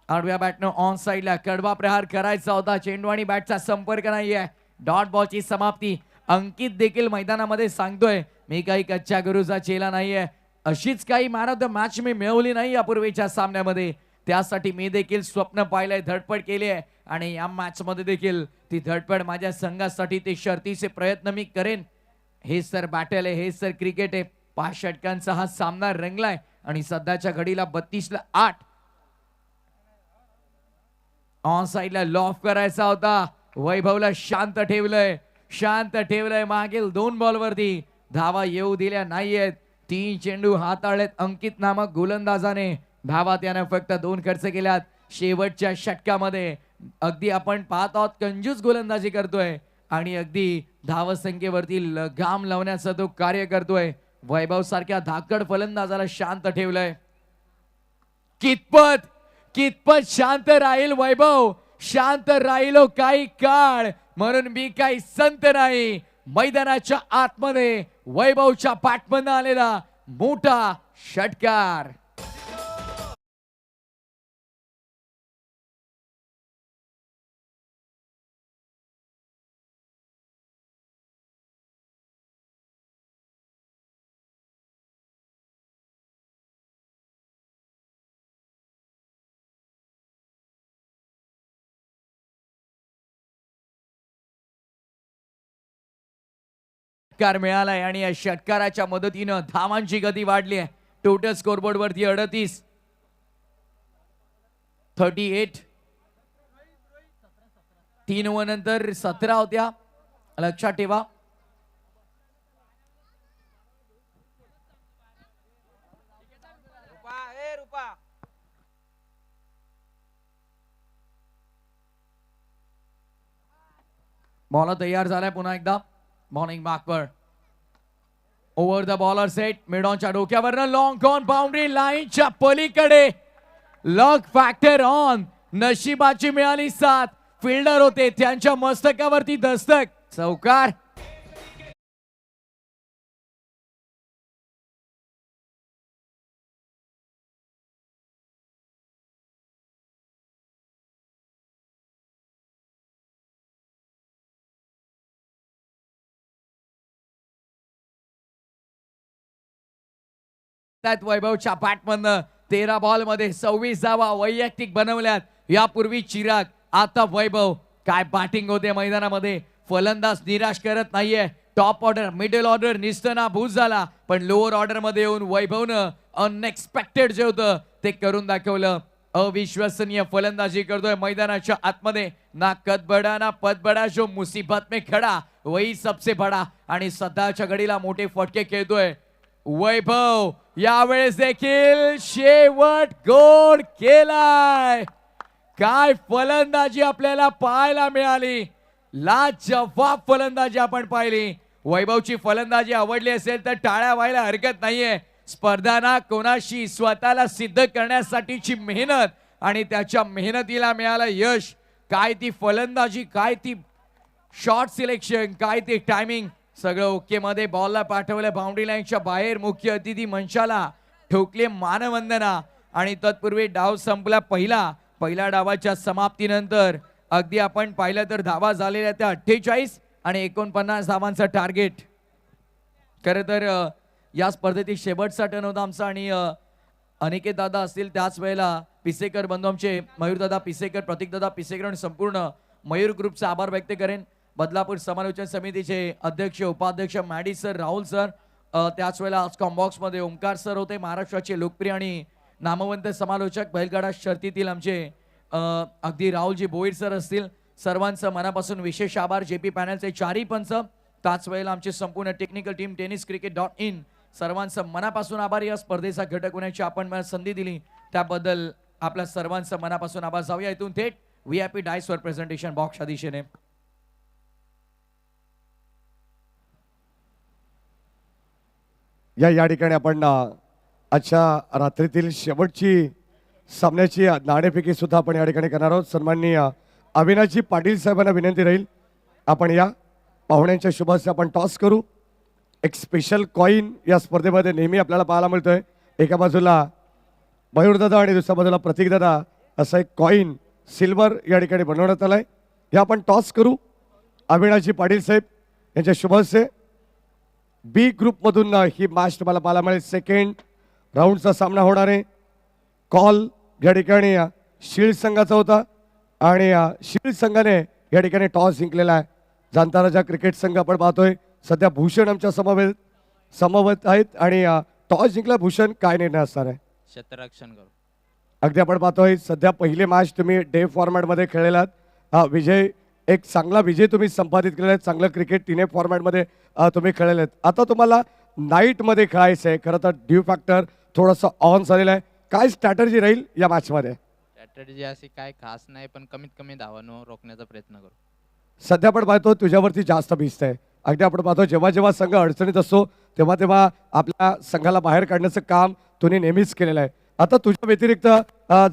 आडव्या बॅटनं ऑन साइडला कडवा प्रहार करायचा होता. चेंडू आणि बॅटचा संपर्क नाहीये. डॉट बॉलची समाप्ती. अंकित देखील मैदानामध्ये सांगतोय मी काही कच्च्या गुरुचा चेला नाहीये. अशीच काही मॅन ऑफ द मॅच मी मिळवली नाही यापूर्वीच्या सामन्यामध्ये. त्यासाठी मी देखील स्वप्न पाहिलंय, धडपड केली आहे आणि या मॅच मध्ये देखील ती धडपड माझ्या संघासाठी, ते शर्तीचे प्रयत्न मी करेन. हे सर बॅटल आहे, हे सर क्रिकेट आहे. 5 षटकांचा हा सामना रंगलाय आणि सध्याच्या घडीला 32ला 8. ऑन साइडला लॉफ करायचा होता, वैभवला शांत ठेवलंय. मागील 2 बॉलवरती धावा येऊ दिल्या नाहीयेत. 3 चेंडू हाताळलेत अंकित नामक गोलंदाजाने. धावा त्यानं फक्त 2 खर्च केल्यात. शेवटच्या षटकामध्ये अगदी आपण पाहत आहोत कंजूस गोलंदाजी करतोय आणि अगदी धावसंख्येवरती लगाम लावण्याचं तो कार्य करतोय. वैभव सारख्या धाकड फलंदाजाला शांत ठेवलंय. कितपत शांत राहील वैभव? शांत राहिलो काही काळ, म्हणून मी काही संत नाही. मैदानाच्या आतमध्ये वैभवच्या बॅटमधून आलेला मोठा षटकार. षटकार मिळालाय आणि या षटकाराच्या मदतीनं धावांची गती वाढली आहे. टोटल स्कोरबोर्ड वरती 38, 38. 3 ओव्हर नंतर 17 होत्या, लक्षात ठेवा. बॉल तयार झालाय पुन्हा एकदा. मॉर्निंग मार्कवर ओव्हर द बॉलर सेट. मिडॉनच्या डोक्यावरनं लॉंग ऑन बाउंड्री लाईनच्या पलीकडे. लक फॅक्टर ऑन. नशिबाची मिळाली साथ. फिल्डर होते, त्यांच्या मस्तकावरती दस्तक. चौकार. वैभवच्या बॅटमधनं 13 बॉल मध्ये 26 धावा वैयक्तिक बनवल्यात. यापूर्वी चिराग, आता वैभव. काय बॅटिंग होते मैदानामध्ये. फलंदाज निराश करत नाहीये. टॉप ऑर्डर, मिडल ऑर्डर निसटना भूस झाला, पण लोअर ऑर्डर मध्ये येऊन वैभवनं अनएक्सपेक्टेड जे होतं ते करून दाखवलं. अविश्वसनीय फलंदाजी करतोय मैदानाच्या आतमध्ये. ना कद बडा ना पद बडा, जो मुसीबत में खडा वही सबसे बडा. आणि सध्याच्या घडीला मोठे फटके खेळतोय वैभव. यावेळेस देखील शेवट गोड केलाय. काय फलंदाजी आपल्याला पाहायला मिळाली. लाजवाब फलंदाजी आपण पाहिली. वैभवची फलंदाजी आवडली असेल तर टाळ्या व्हायला हरकत नाहीये. स्पर्धा ना कोणाशी, स्वतःला सिद्ध करण्यासाठीची मेहनत आणि त्याच्या मेहनतीला मिळालं यश. काय ती फलंदाजी, काय ती शॉट सिलेक्शन, काय ती टायमिंग, सगळं ओके मध्ये. बॉलला पाठवलं बाउंड्री लाईनच्या बाहेर. मुख्य अतिथी मंचाला ठोकले मानवंदना आणि तत्पूर्वी डाव संपला. पहिल्या डावाच्या समाप्तीनंतर अगदी आपण पाहिलं तर धावा झालेल्या त्या 48 आणि 49 धावांचं टार्गेट. खरं तर या स्पर्धेतील शेवटचा टर्न होता आमचा आणि अनिकेत दादा असतील, त्याच वेळेला पिसेकर बंधू आमचे मयूर दादा पिसेकर, प्रतीक दादा पिसेकर आणि संपूर्ण मयूर ग्रुपचा आभार व्यक्त करेन. बदलापूर समालोचन समितीचे अध्यक्ष उपाध्यक्ष मॅडी सर, राहुल सर, त्याच वेळेला आज कॉम्बॉक्स मध्ये ओमकार सर होते. महाराष्ट्राचे लोकप्रिय आणि नामवंत समालोचक, बैलगाडा शर्तीतील आमचे अगदी राहुलजी बोईर सर असतील. सर्वांचं मनापासून विशेष आभार. जेपी पॅनलचे 4ही पंच, त्याच वेळेला आमचे संपूर्ण टेक्निकल टीम, tenniscricket.in, सर्वांचं मनापासून आभार. या स्पर्धेचा घटक होण्याची आपण मला संधी दिली त्याबद्दल आपल्या सर्वांचं मनापासून आभार. जाऊया इथून थेट VIP डायस वर प्रेझेंटेशन बॉक्सच्या दिशेने. या ठिकाणी आपण आजच्या रात्रीतील शेवटची सामन्याची नाणेफेकी सुद्धा आपण या ठिकाणी करणार आहोत. सन्माननीय अविनाशजी पाटील साहेबांना विनंती राहील आपण या पाहुण्यांच्या शुभ हस्ते आपण टॉस करू. एक स्पेशल कॉइन या स्पर्धेमध्ये नेहमी आपल्याला पाहायला मिळतोय. एका बाजूला मयूरदादा आणि दुसऱ्या बाजूला प्रतीकदादा असा एक कॉइन सिल्वर या ठिकाणी बनवण्यात आलाय. हे आपण टॉस करू. अविनाशजी पाटील साहेब यांच्या शुभ हस्ते. बी ग्रुपमधून ही मॅच तुम्हाला पाहायला मिळेल. सेकंड राऊंडचा सामना होणार आहे. कॉल या ठिकाणी शील्ड संघाचा होता आणि शील्ड संघाने या ठिकाणी टॉस जिंकलेला आहे. जाणता क्रिकेट संघ आपण पाहतोय सध्या भूषण आमच्या समवेत आहेत आणि टॉस जिंकला. भूषण काय निर्णय असणार आहे? क्षेत्ररक्षण करू. अगदी आपण पाहतोय सध्या पहिले मॅच तुम्ही डे फॉर्मॅटमध्ये खेळलेलात. विजय एक चांगला विजय तुम्ही संपादित केलेला आहे. चांगलं क्रिकेट तिन्ही फॉर्मॅटमध्ये तुम्ही खेळलेले आहेत. आता तुम्हाला नाईटमध्ये खेळायचं आहे. खरं तर ड्यू फॅक्टर थोडंसं ऑन झालेलं आहे. काय स्ट्रॅटर्जी राहील या मॅचमध्ये? स्ट्रॅटेजी अशी काय खास नाही, पण कमीत कमी धावांवर रोखण्याचा प्रयत्न करू. सध्या आपण पाहतो तुझ्यावरती जास्त भिस्त आहे. अगदी आपण पाहतो जेव्हा जेव्हा संघ अडचणीत असतो तेव्हा तेव्हा आपल्या संघाला बाहेर काढण्याचं काम तुम्ही नेहमीच केलेलं आहे. आता तुझ्या व्यतिरिक्त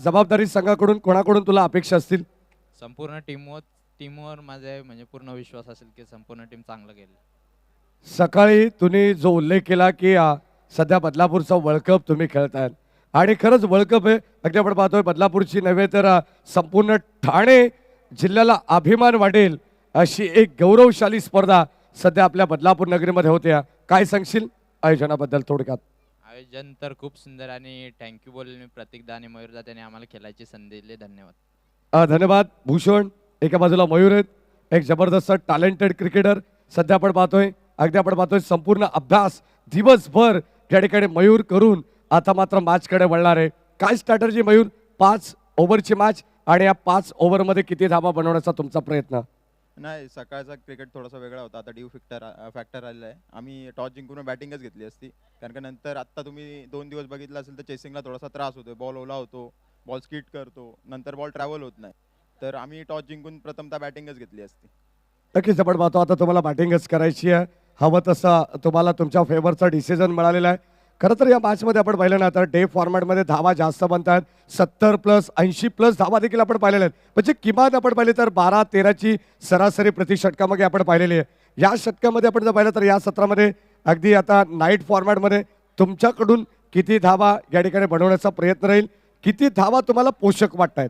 जबाबदारी संघाकडून कोणाकडून तुला अपेक्षा असतील? संपूर्ण टीमवर माझा म्हणजे पूर्ण विश्वास असेल की संपूर्ण टीम चांगलं गेलं. सकाळी तुम्ही जो उल्लेख केला की सध्या बदलापूरचा वर्ल्ड कप तुम्ही खेळतायत आणि खरंच वर्ल्ड कप आहे. अगदी आपण पाहतोय बदलापूरची नव्हे तर संपूर्ण ठाणे जिल्ह्याला अभिमान वाटेल अशी एक गौरवशाली स्पर्धा सध्या आपल्या बदलापूर नगरीमध्ये होत्या. काय सांगशील आयोजनाबद्दल थोडक्यात? आयोजन तर खूप सुंदर आणि थँक्यू बोलेल मी प्रतीकदा आणि मयूरदा, त्यांनी आम्हाला खेळायची संधी दिली. धन्यवाद. धन्यवाद भूषण. एका बाजूला मयूर आहेत, एक जबरदस्त टॅलेंटेड क्रिकेटर सध्या आपण पाहतोय. अगदी आपण पाहतोय संपूर्ण अभ्यास दिवसभर त्या ठिकाणी मयूर करून आता मात्र मॅचकडे वळणार आहे. काय स्ट्रॅटर्जी मयूर? 5 ओव्हरची मॅच आणि या 5 ओव्हरमध्ये किती धावा बनवण्याचा तुमचा प्रयत्न? नाही, सकाळचा क्रिकेट थोडासा वेगळा होता. आता ड्यू फॅक्टर आलेला आहे. आम्ही टॉस जिंकून बॅटिंगच घेतली असती, कारण का नंतर आत्ता तुम्ही 2 दिवस बघितलं असेल तर चेसिंगला थोडासा त्रास होतो. बॉल ओला होतो, बॉल स्किट करतो, नंतर बॉल ट्रॅव्हल होत नाही. तर आम्ही टॉस जिंकून प्रथमतः बॅटिंगच घेतली असती. नक्कीच आपण पाहतो आता तुम्हाला बॅटिंगच करायची आहे. हवं तसं तुम्हाला तुमच्या फेवरचा डिसिजन मिळालेला आहे. खरं तर या मॅचमध्ये आपण पाहिलं ना तर डे फॉर्मॅटमध्ये धावा जास्त बनतात. 70+ 80+ धावा देखील आपण पाहिलेल्या आहेत. म्हणजे किमान आपण पाहिले तर 12-13ची सरासरी प्रति षटकामध्ये आपण पाहिलेली आहे. या षटकामध्ये आपण जर पाहिलं तर या सत्रामध्ये अगदी आता नाईट फॉर्मॅटमध्ये तुमच्याकडून किती धावा या ठिकाणी बनवण्याचा प्रयत्न राहील? किती धावा तुम्हाला पोषक वाटत आहेत?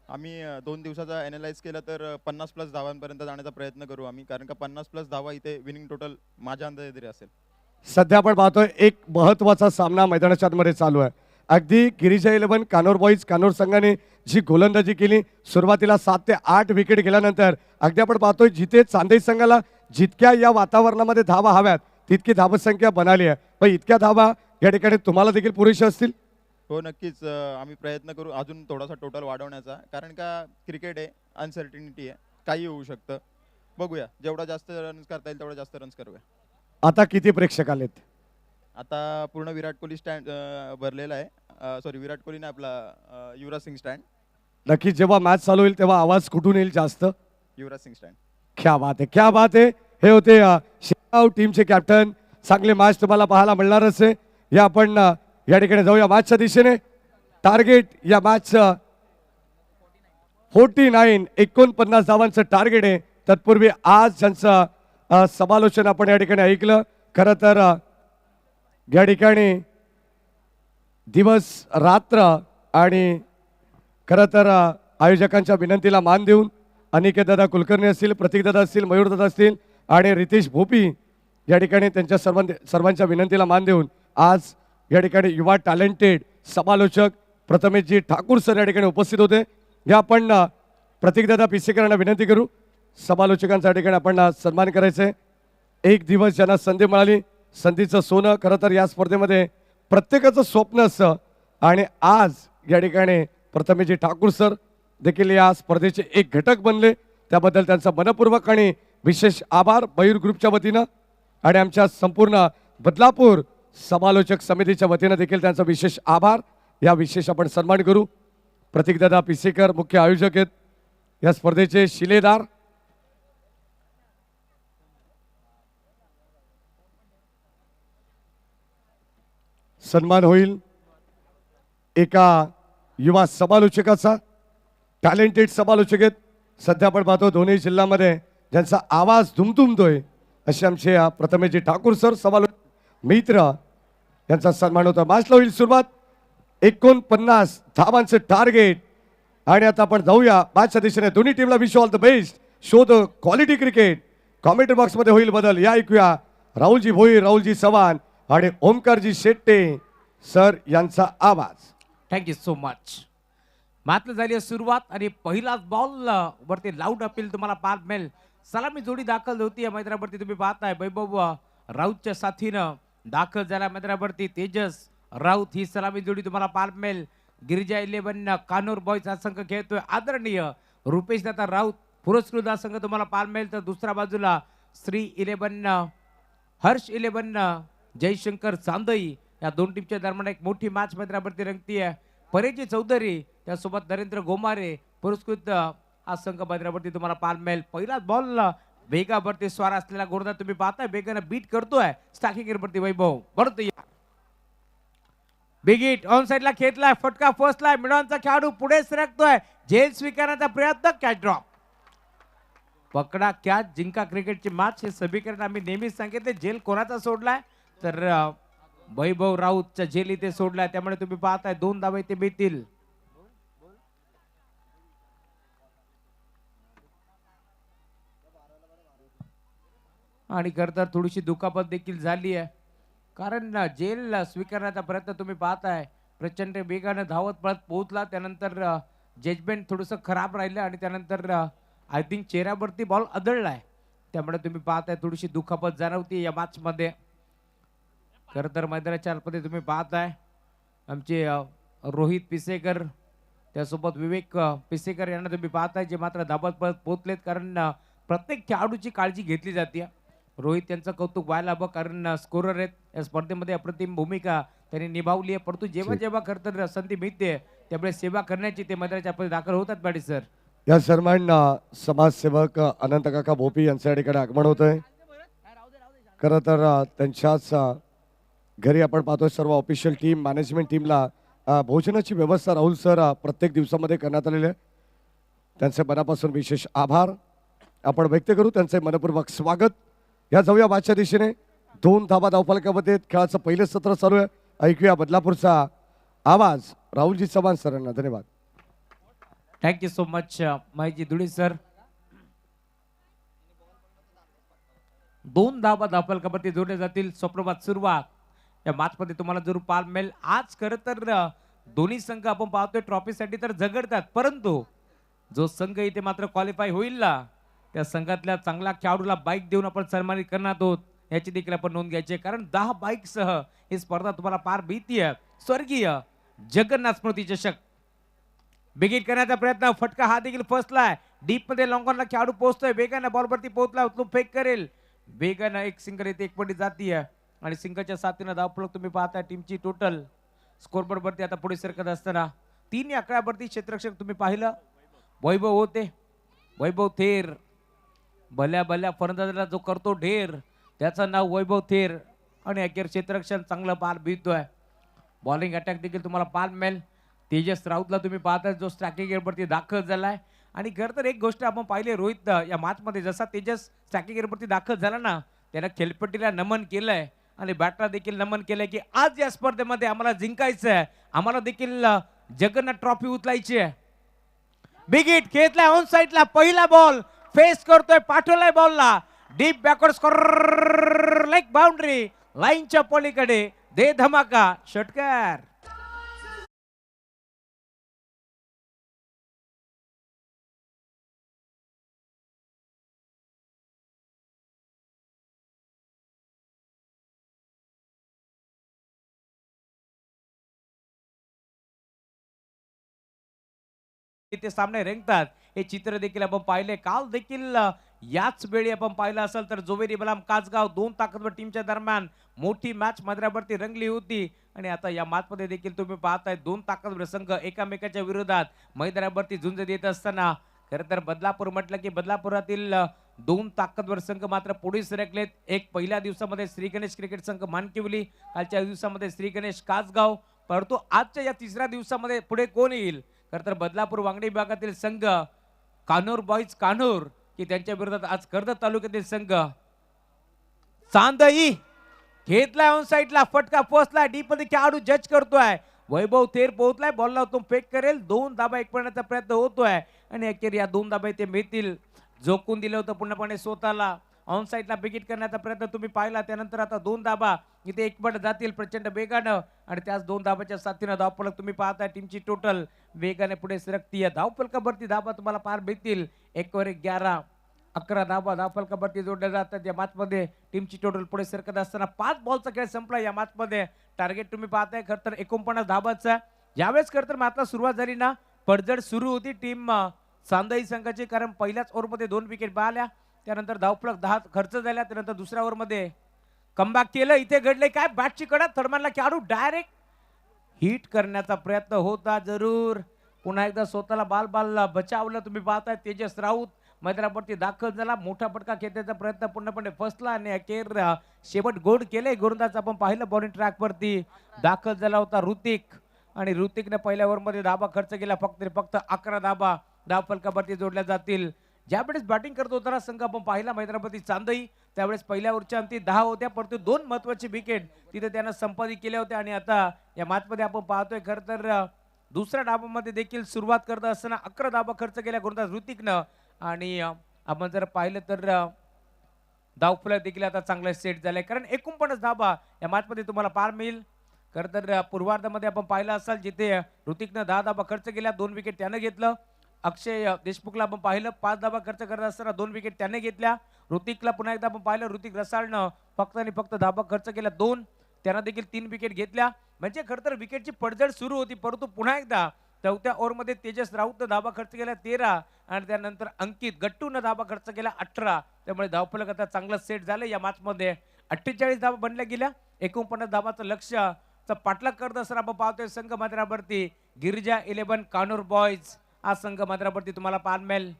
आम्ही 2 दिवसाचा ॲनालाइज केलं तर 50+ धावांपर्यंत जाण्याचा प्रयत्न करू आम्ही, कारण का 50+ धावा इथे विनिंग टोटल माझ्या अंदाजे तरी असेल. सध्या आपण पाहतोय एक महत्वाचा सामना मैदानाच्या आतमध्ये चालू आहे. अगदी गिरिजा 11 कानोर बॉईज कानोर संघाने जी गोलंदाजी केली सुरुवातीला 7 ते 8 विकेट गेल्यानंतर अगदी आपण पाहतोय जिथे चांदेई संघाला जितक्या या वातावरणामध्ये धावा हव्यात तितकी धावसंख्या बनाली आहे. पण इतक्या धावा या ठिकाणी तुम्हाला देखील पुरेशा असतील? हो, नक्कीच. आम्ही प्रयत्न करू अजून थोडासा टोटल वाढवण्याचा, कारण का क्रिकेट आहे, अनसर्टिनिटी आहे, काही होऊ शकतं. बघूया, जेवढा जास्त रन्स करता येईल तेवढा जास्त रन्स करूया. आता किती प्रेक्षक आलेत? आता पूर्ण विराट कोहली स्टँड भरलेला आहे. सॉरी, विराट कोहलीने आपला युवराज सिंग स्टँड. नक्कीच जेव्हा मॅच चालू होईल तेव्हा आवाज कुठून येईल जास्त? युवराज सिंग स्टँड. क्या बात आहे, क्या बात आहे. हे होते शेगाव टीमचे कॅप्टन. चांगले मॅच तुम्हाला पाहायला मिळणारच आहे. या आपण या ठिकाणी जाऊया मॅचच्या दिशेने. टार्गेट या मॅचचं 49 धावांचं टार्गेट आहे. तत्पूर्वी आज ज्यांचं समालोचन आपण या ठिकाणी ऐकलं. खरं तर या ठिकाणी दिवस रात्र आणि खरं तर आयोजकांच्या विनंतीला मान देऊन अनिकेत दादा कुलकर्णी असतील, प्रतीक दादा असतील, मयूर दादा असतील आणि रितेश भोपी या ठिकाणी त्यांच्या सर्वांच्या विनंतीला मान देऊन आज या ठिकाणी युवा टॅलेंटेड समालोचक प्रथमेशजी ठाकूर सर या ठिकाणी उपस्थित होते. या आपण प्रतीकदादा पिसेकरांना विनंती करू समालोचकांचा या ठिकाणी आपण सन्मान करायचे. एक दिवस ज्यांना संधी मिळाली, संधीचं सोनं. खरं तर या स्पर्धेमध्ये प्रत्येकाचं स्वप्न असतं आणि आज या ठिकाणी प्रथमेशजी ठाकूर सर देखील या स्पर्धेचे एक घटक बनले. त्याबद्दल त्यांचा मनपूर्वक आणि विशेष आभार मयूर ग्रुपच्या वतीनं आणि आमच्या संपूर्ण बदलापूर समालोचक समितीच्या वतीनं देखील त्यांचा विशेष आभार. या विशेष आपण सन्मान करू. प्रतीकदादा पिसेकर मुख्य आयोजक आहेत या स्पर्धेचे शिलेदार. सन्मान होईल एका युवा समालोचकाचा. टॅलेंटेड समालोचक आहेत. सध्या आपण पाहतो दोन्ही जिल्ह्यामध्ये ज्यांचा आवाज धुमधुमतोय असे आमचे प्रथमेशजी ठाकूर सर समालोचक मित्र यांचा सन्मान होता. मॅचला होईल सुरुवात. 49 धावांचं टार्गेट आणि आता आपण जाऊया मॅचच्या दिशेने. दोन्ही टीमला wish all the best. Show the quality cricket. Commentary बॉक्समध्ये होईल बदल. या ऐकूया राहुलजी भोईर, राहुलजी चव्हाण आणि ओमकारजी शेट्टे सर यांचा आवाज. Thank you so much. मात्र झाली आहे सुरुवात आणि पहिलाच बॉल वरती लाऊड अपील तुम्हाला पाहायला मिळेल. सलामी जोडी दाखल होती या मैदानावरती. तुम्ही पाहताय वैभव राऊतच्या साथीनं दाखल झाला मैदानावरती. तेजस राऊत ही सलामी जोडी तुम्हाला पाहायला मिळेल. गिरिजा 11 कानूर बॉयज हा संघ खेळतोय. आदरणीय रुपेश दादा राऊत पुरस्कृत हा संघ तुम्हाला पाहायला मिळेल. तर दुसऱ्या बाजूला श्री 11 हर्ष 11 जयशंकर चांदई या दोन टीमच्या दरम्यान एक मोठी मॅच मैदानावरती रंगतीये. परेजी चौधरी त्यासोबत नरेंद्र गोमारे पुरस्कृत हा संघ मैदानावरती तुम्हाला पाहायला मिळेल. पहिलाच बॉल वेगावरती स्वार असलेला गोरदा तुम्ही पाहताय वेगानं बीट करतोय स्टॅकिंग वरती वैभव बरोबर. बिग हिट ऑन साइडला खेचलाय. फटका फसलाय. मिडॉनचा खेळाडू पुढे सरकतोय. झेल स्वीकारण्याचा प्रयत्न. Catch drop. पकडा कॅच जिंका क्रिकेटची मॅच हे सभीकरण आम्ही नेहमीच सांगितले. झेल कोणाचा सोडलाय तर वैभव राऊतच्या झेल इथे सोडलाय. त्यामुळे तुम्ही पाहताय 2 धावा इथे मिळतील. आणि खरं तर थोडीशी दुखापत देखील झाली आहे. कारण जेल स्वीकारण्याचा प्रयत्न तुम्ही पाहताय प्रचंड वेगानं धावत पळत पोहोचला. त्यानंतर जजमेंट थोडंसं खराब राहिलं आणि त्यानंतर आय थिंक चेहऱ्यावरती बॉल आदळलाय. त्यामुळे तुम्ही पाहताय थोडीशी दुखापत जाणवती या मॅच मध्ये. खरं तर मैदानाच्या आतमध्ये तुम्ही पाहताय आमचे रोहित पिसेकर त्यासोबत विवेक पिसेकर यांना तुम्ही पाहताय जे मात्र धावत पळत पोहोचलेत. कारण प्रत्येक खेळाडूची काळजी घेतली जाते. रोहित यांचं कौतुक व्हायला हवं कारण स्कोरर आहेत. या स्पर्धेमध्ये अप्रतिम भूमिका त्यांनी निभावली आहे. परंतु जेव्हा जेव्हा खरं तर संधी मिळते त्यामुळे सेवा करण्याची ते मैदानाच्या आतमध्ये दाखल होतात. पाटील सर या सन्मान समाजसेवक अनंत काका भोपी यांच्या ठिकाणी आगमन होत आहे. खरं तर त्यांच्याच घरी आपण पाहतोय सर्व ऑफिशियल टीम मॅनेजमेंट टीमला भोजनाची व्यवस्था राहुल सर प्रत्येक दिवसामध्ये करण्यात आलेली आहे. त्यांचे मनापासून विशेष आभार आपण व्यक्त करू. त्यांचे मनपूर्वक स्वागत. या जाऊया बादच्या दिशेने. 2 धावा धावफलकामध्ये खेळाचं पहिलं सत्र चालू आहे. ऐकूया बदलापूरचा आवाज राहुलजी चव्हाण सरांना. धन्यवाद. थँक्यू सो मच माहिती धुळे सर. 2 धावा धावफलकावरती जोडले जातील. स्वप्नवाद सुरुवात या मॅच मध्ये तुम्हाला जरूर पाहायला मिळेल. आज खरं तर दोन्ही संघ आपण पाहतोय ट्रॉफीसाठी तर झगडतात. परंतु जो संघ इथे मात्र क्वालिफाय होईल ना त्या संघातल्या चांगल्या खेळाडूला बाईक देऊन आपण सन्मानित करणार आहोत याची देखील आपण नोंद घ्यायची. कारण 10 बाईकसह ही स्पर्धा तुम्हाला पार भीतीय. स्वर्गीय जगन्नाथ स्मृती चषक बिगिट करण्याचा प्रयत्न. फटका हा देखील फसलाय. डीप मध्ये लॉंगॉनला खेळाडू पोहोचतोय. वेगानं बॉलवरती पोहोचला. उचलून फेक करेल. वेगानं एक सिंगल येते एक पटी जातीय आणि सिंगलच्या साथीनं धावफलक तुम्ही पाहताय. टीमची टोटल स्कोरबोर्ड वरती आता पुढे सरकत असताना 3 आकड्यावरती क्षेत्ररक्षक तुम्ही पाहिलं वैभव होते. वैभव थेर भल्या भल्या फलंदाजाला जो करतो ढेर त्याचं नाव वैभव थेर आणि अखेर क्षेत्ररक्षण चांगलं पार भिजतोय. बॉलिंग अटॅक देखील तुम्हाला पाहायला मिळेल. तेजस राऊतला तुम्ही पाहताय जो स्ट्रायकिंग वरती दाखल झालाय. आणि खरं तर एक गोष्ट आपण पाहिली रोहित या मॅच मध्ये जसा तेजस स्ट्रायकिंग वरती दाखल झाला ना त्यानं खेळपट्टीला नमन केलंय आणि बॅटला देखील नमन केलंय की आज या स्पर्धेमध्ये आम्हाला जिंकायचं आहे. आम्हाला देखील जगन्नाथ ट्रॉफी उचलायची आहे. बिग हिट खेचलाय ऑन साइडला. पहिला बॉल फेस करतोय. पाठवलाय बॉलला deep backward square leg boundary लाईनच्या पलीकडे दे धमाका षटकार. इथे सामने रंगतात हे चित्र देखील आपण पाहिले. काल देखील याच वेळी आपण पाहिलं असेल तर जोवेरी बलाम काचगाव 2 ताकदवर टीमच्या दरम्यान मोठी मॅच मैदानावरती रंगली होती. आणि आता या मॅच मध्ये देखील तुम्ही पाहताय 2 ताकदवर संघ एकामेकाच्या विरोधात मैदानावरती झुंज देत असताना खरं तर बदलापूर म्हटलं की बदलापुरातील 2 ताकदवर संघ मात्र पुढे सरकलेत. एक पहिल्या दिवसामध्ये श्री गणेश क्रिकेट संघ मानकिवली, कालच्या दिवसामध्ये श्री गणेश काचगाव. परंतु आजच्या या तिसऱ्या दिवसामध्ये पुढे कोण येईल खरं तर बदलापूर वांगडी विभागातील संघ कानूर बॉयज कानूर की त्यांच्या विरोधात आज कर्जत तालुक्यातील संघ चांदई घेतलाय ऑन साइडला. फटका पोहोचलाय. डीप मध्ये खेळाडू जज करतोय. वैभव थेर पोहोचलाय. बॉलला तो फेक करेल. 2 धाबा एक पडण्याचा प्रयत्न होतोय आणि अखेर या 2 धाबा ते मिळतील. झोकून दिलं होतं पूर्णपणे स्वतःला. ऑन साइडला बिगिट करण्याचा प्रयत्न तुम्ही पाहिला. त्यानंतर आता 2 धाबा इथे एक पट जातील प्रचंड वेगानं आणि त्याच 2 धाबाच्या साथीनं धावफलक तुम्ही पाहताय टीमची टोटल वेगाने पुढे सरकतीये. धावफलकावरती धाबा तुम्हाला पार भेटतील 1 वर 1 11 11 धाबा धावफलकावरती जोडल्या जातात. या मॅचमध्ये टीमची टोटल पुढे सरकत असताना 5 बॉलचा खेळ संपला. या मॅचमध्ये टार्गेट तुम्ही पाहताय खरं तर 49 धाबाचा. ज्यावेळेस खरं तर मात्र सुरुवात झाली ना पडझड सुरू होती टीम सांदाई संघाची, कारण पहिल्याच ओव्हरमध्ये 2 विकेट बाळल्या. त्यानंतर धावफलक 10 खर्च झाल्या. त्यानंतर दुसऱ्या ओव्हरमध्ये कमबॅक केलं. इथे घडले काय, बॅटची कडा थर्डमॅनला खेळाडू डायरेक्ट हिट करण्याचा प्रयत्न होता जरूर. पुन्हा एकदा स्वतःला बाल बचावलं. तुम्ही पाहताय तेजस राऊत मैदानावरती दाखल झाला. मोठा फटका खेळण्याचा प्रयत्न पूर्णपणे फसला आणि अखेर शेवट गोड केले. गोलंदाज आपण पाहिलं बॉलिंग ट्रॅक वरती दाखल झाला होता ऋतिक, आणि ऋतिकने पहिल्या ओव्हरमध्ये धाबा खर्च केला. फक्त 11 धाबा धावफलकावरती जोडल्या जातील. ज्यावेळेस बॅटिंग करत होता संघ आपण पाहिला मैदानावरती चांदई, त्यावेळेस पहिल्या ओव्हरच्या अंती 10 होत्या, परंतु 2 महत्वाचे विकेट तिथे त्यानं संपादित केल्या होत्या. आणि आता या मॅचमध्ये आपण पाहतोय खरं तर दुसऱ्या डावामध्ये देखील सुरुवात करत असताना 11 धाबा खर्च केल्या गोलंदाज ऋतिकनं. आणि आपण जर पाहिलं तर धावफलक देखील आता चांगलं सेट झालंय, कारण 49 धाबा या मॅचमध्ये तुम्हाला पार मिळेल. खरं तर पूर्वार्धामध्ये आपण पाहिलं असाल जिथे ऋतिकनं 10 धाबा खर्च केल्या, 2 विकेट त्यानं घेतलं. अक्षय देशमुखला आपण पाहिलं 5 धाबा खर्च करत असताना 2 विकेट त्याने घेतल्या. ऋतिकला पुन्हा एकदा आपण पाहिलं ऋतिक रसाळनं फक्त आणि फक्त धाबा खर्च केल्या 2, त्यानं देखील 3 विकेट घेतल्या. म्हणजे खरं तर विकेटची पडझड सुरू होती, परंतु पुन्हा एकदा 4थ्या ओव्हरमध्ये तेजस राऊतनं धाबा खर्च केला 13 आणि त्यानंतर अंकित गट्टूनं धाबा खर्च केला 18. त्यामुळे धावफलक आता चांगलं सेट झालं. या मॅचमध्ये 48 धाबा बनल्या गेल्या. 49 धाबाचं लक्ष्य पाठलाग करत असताना आपण पाहतोय संघ मैदानावरती गिरिजा 11 कानूर बॉयज हा संघ मैदानावरती तुम्हाला पार मिळेल.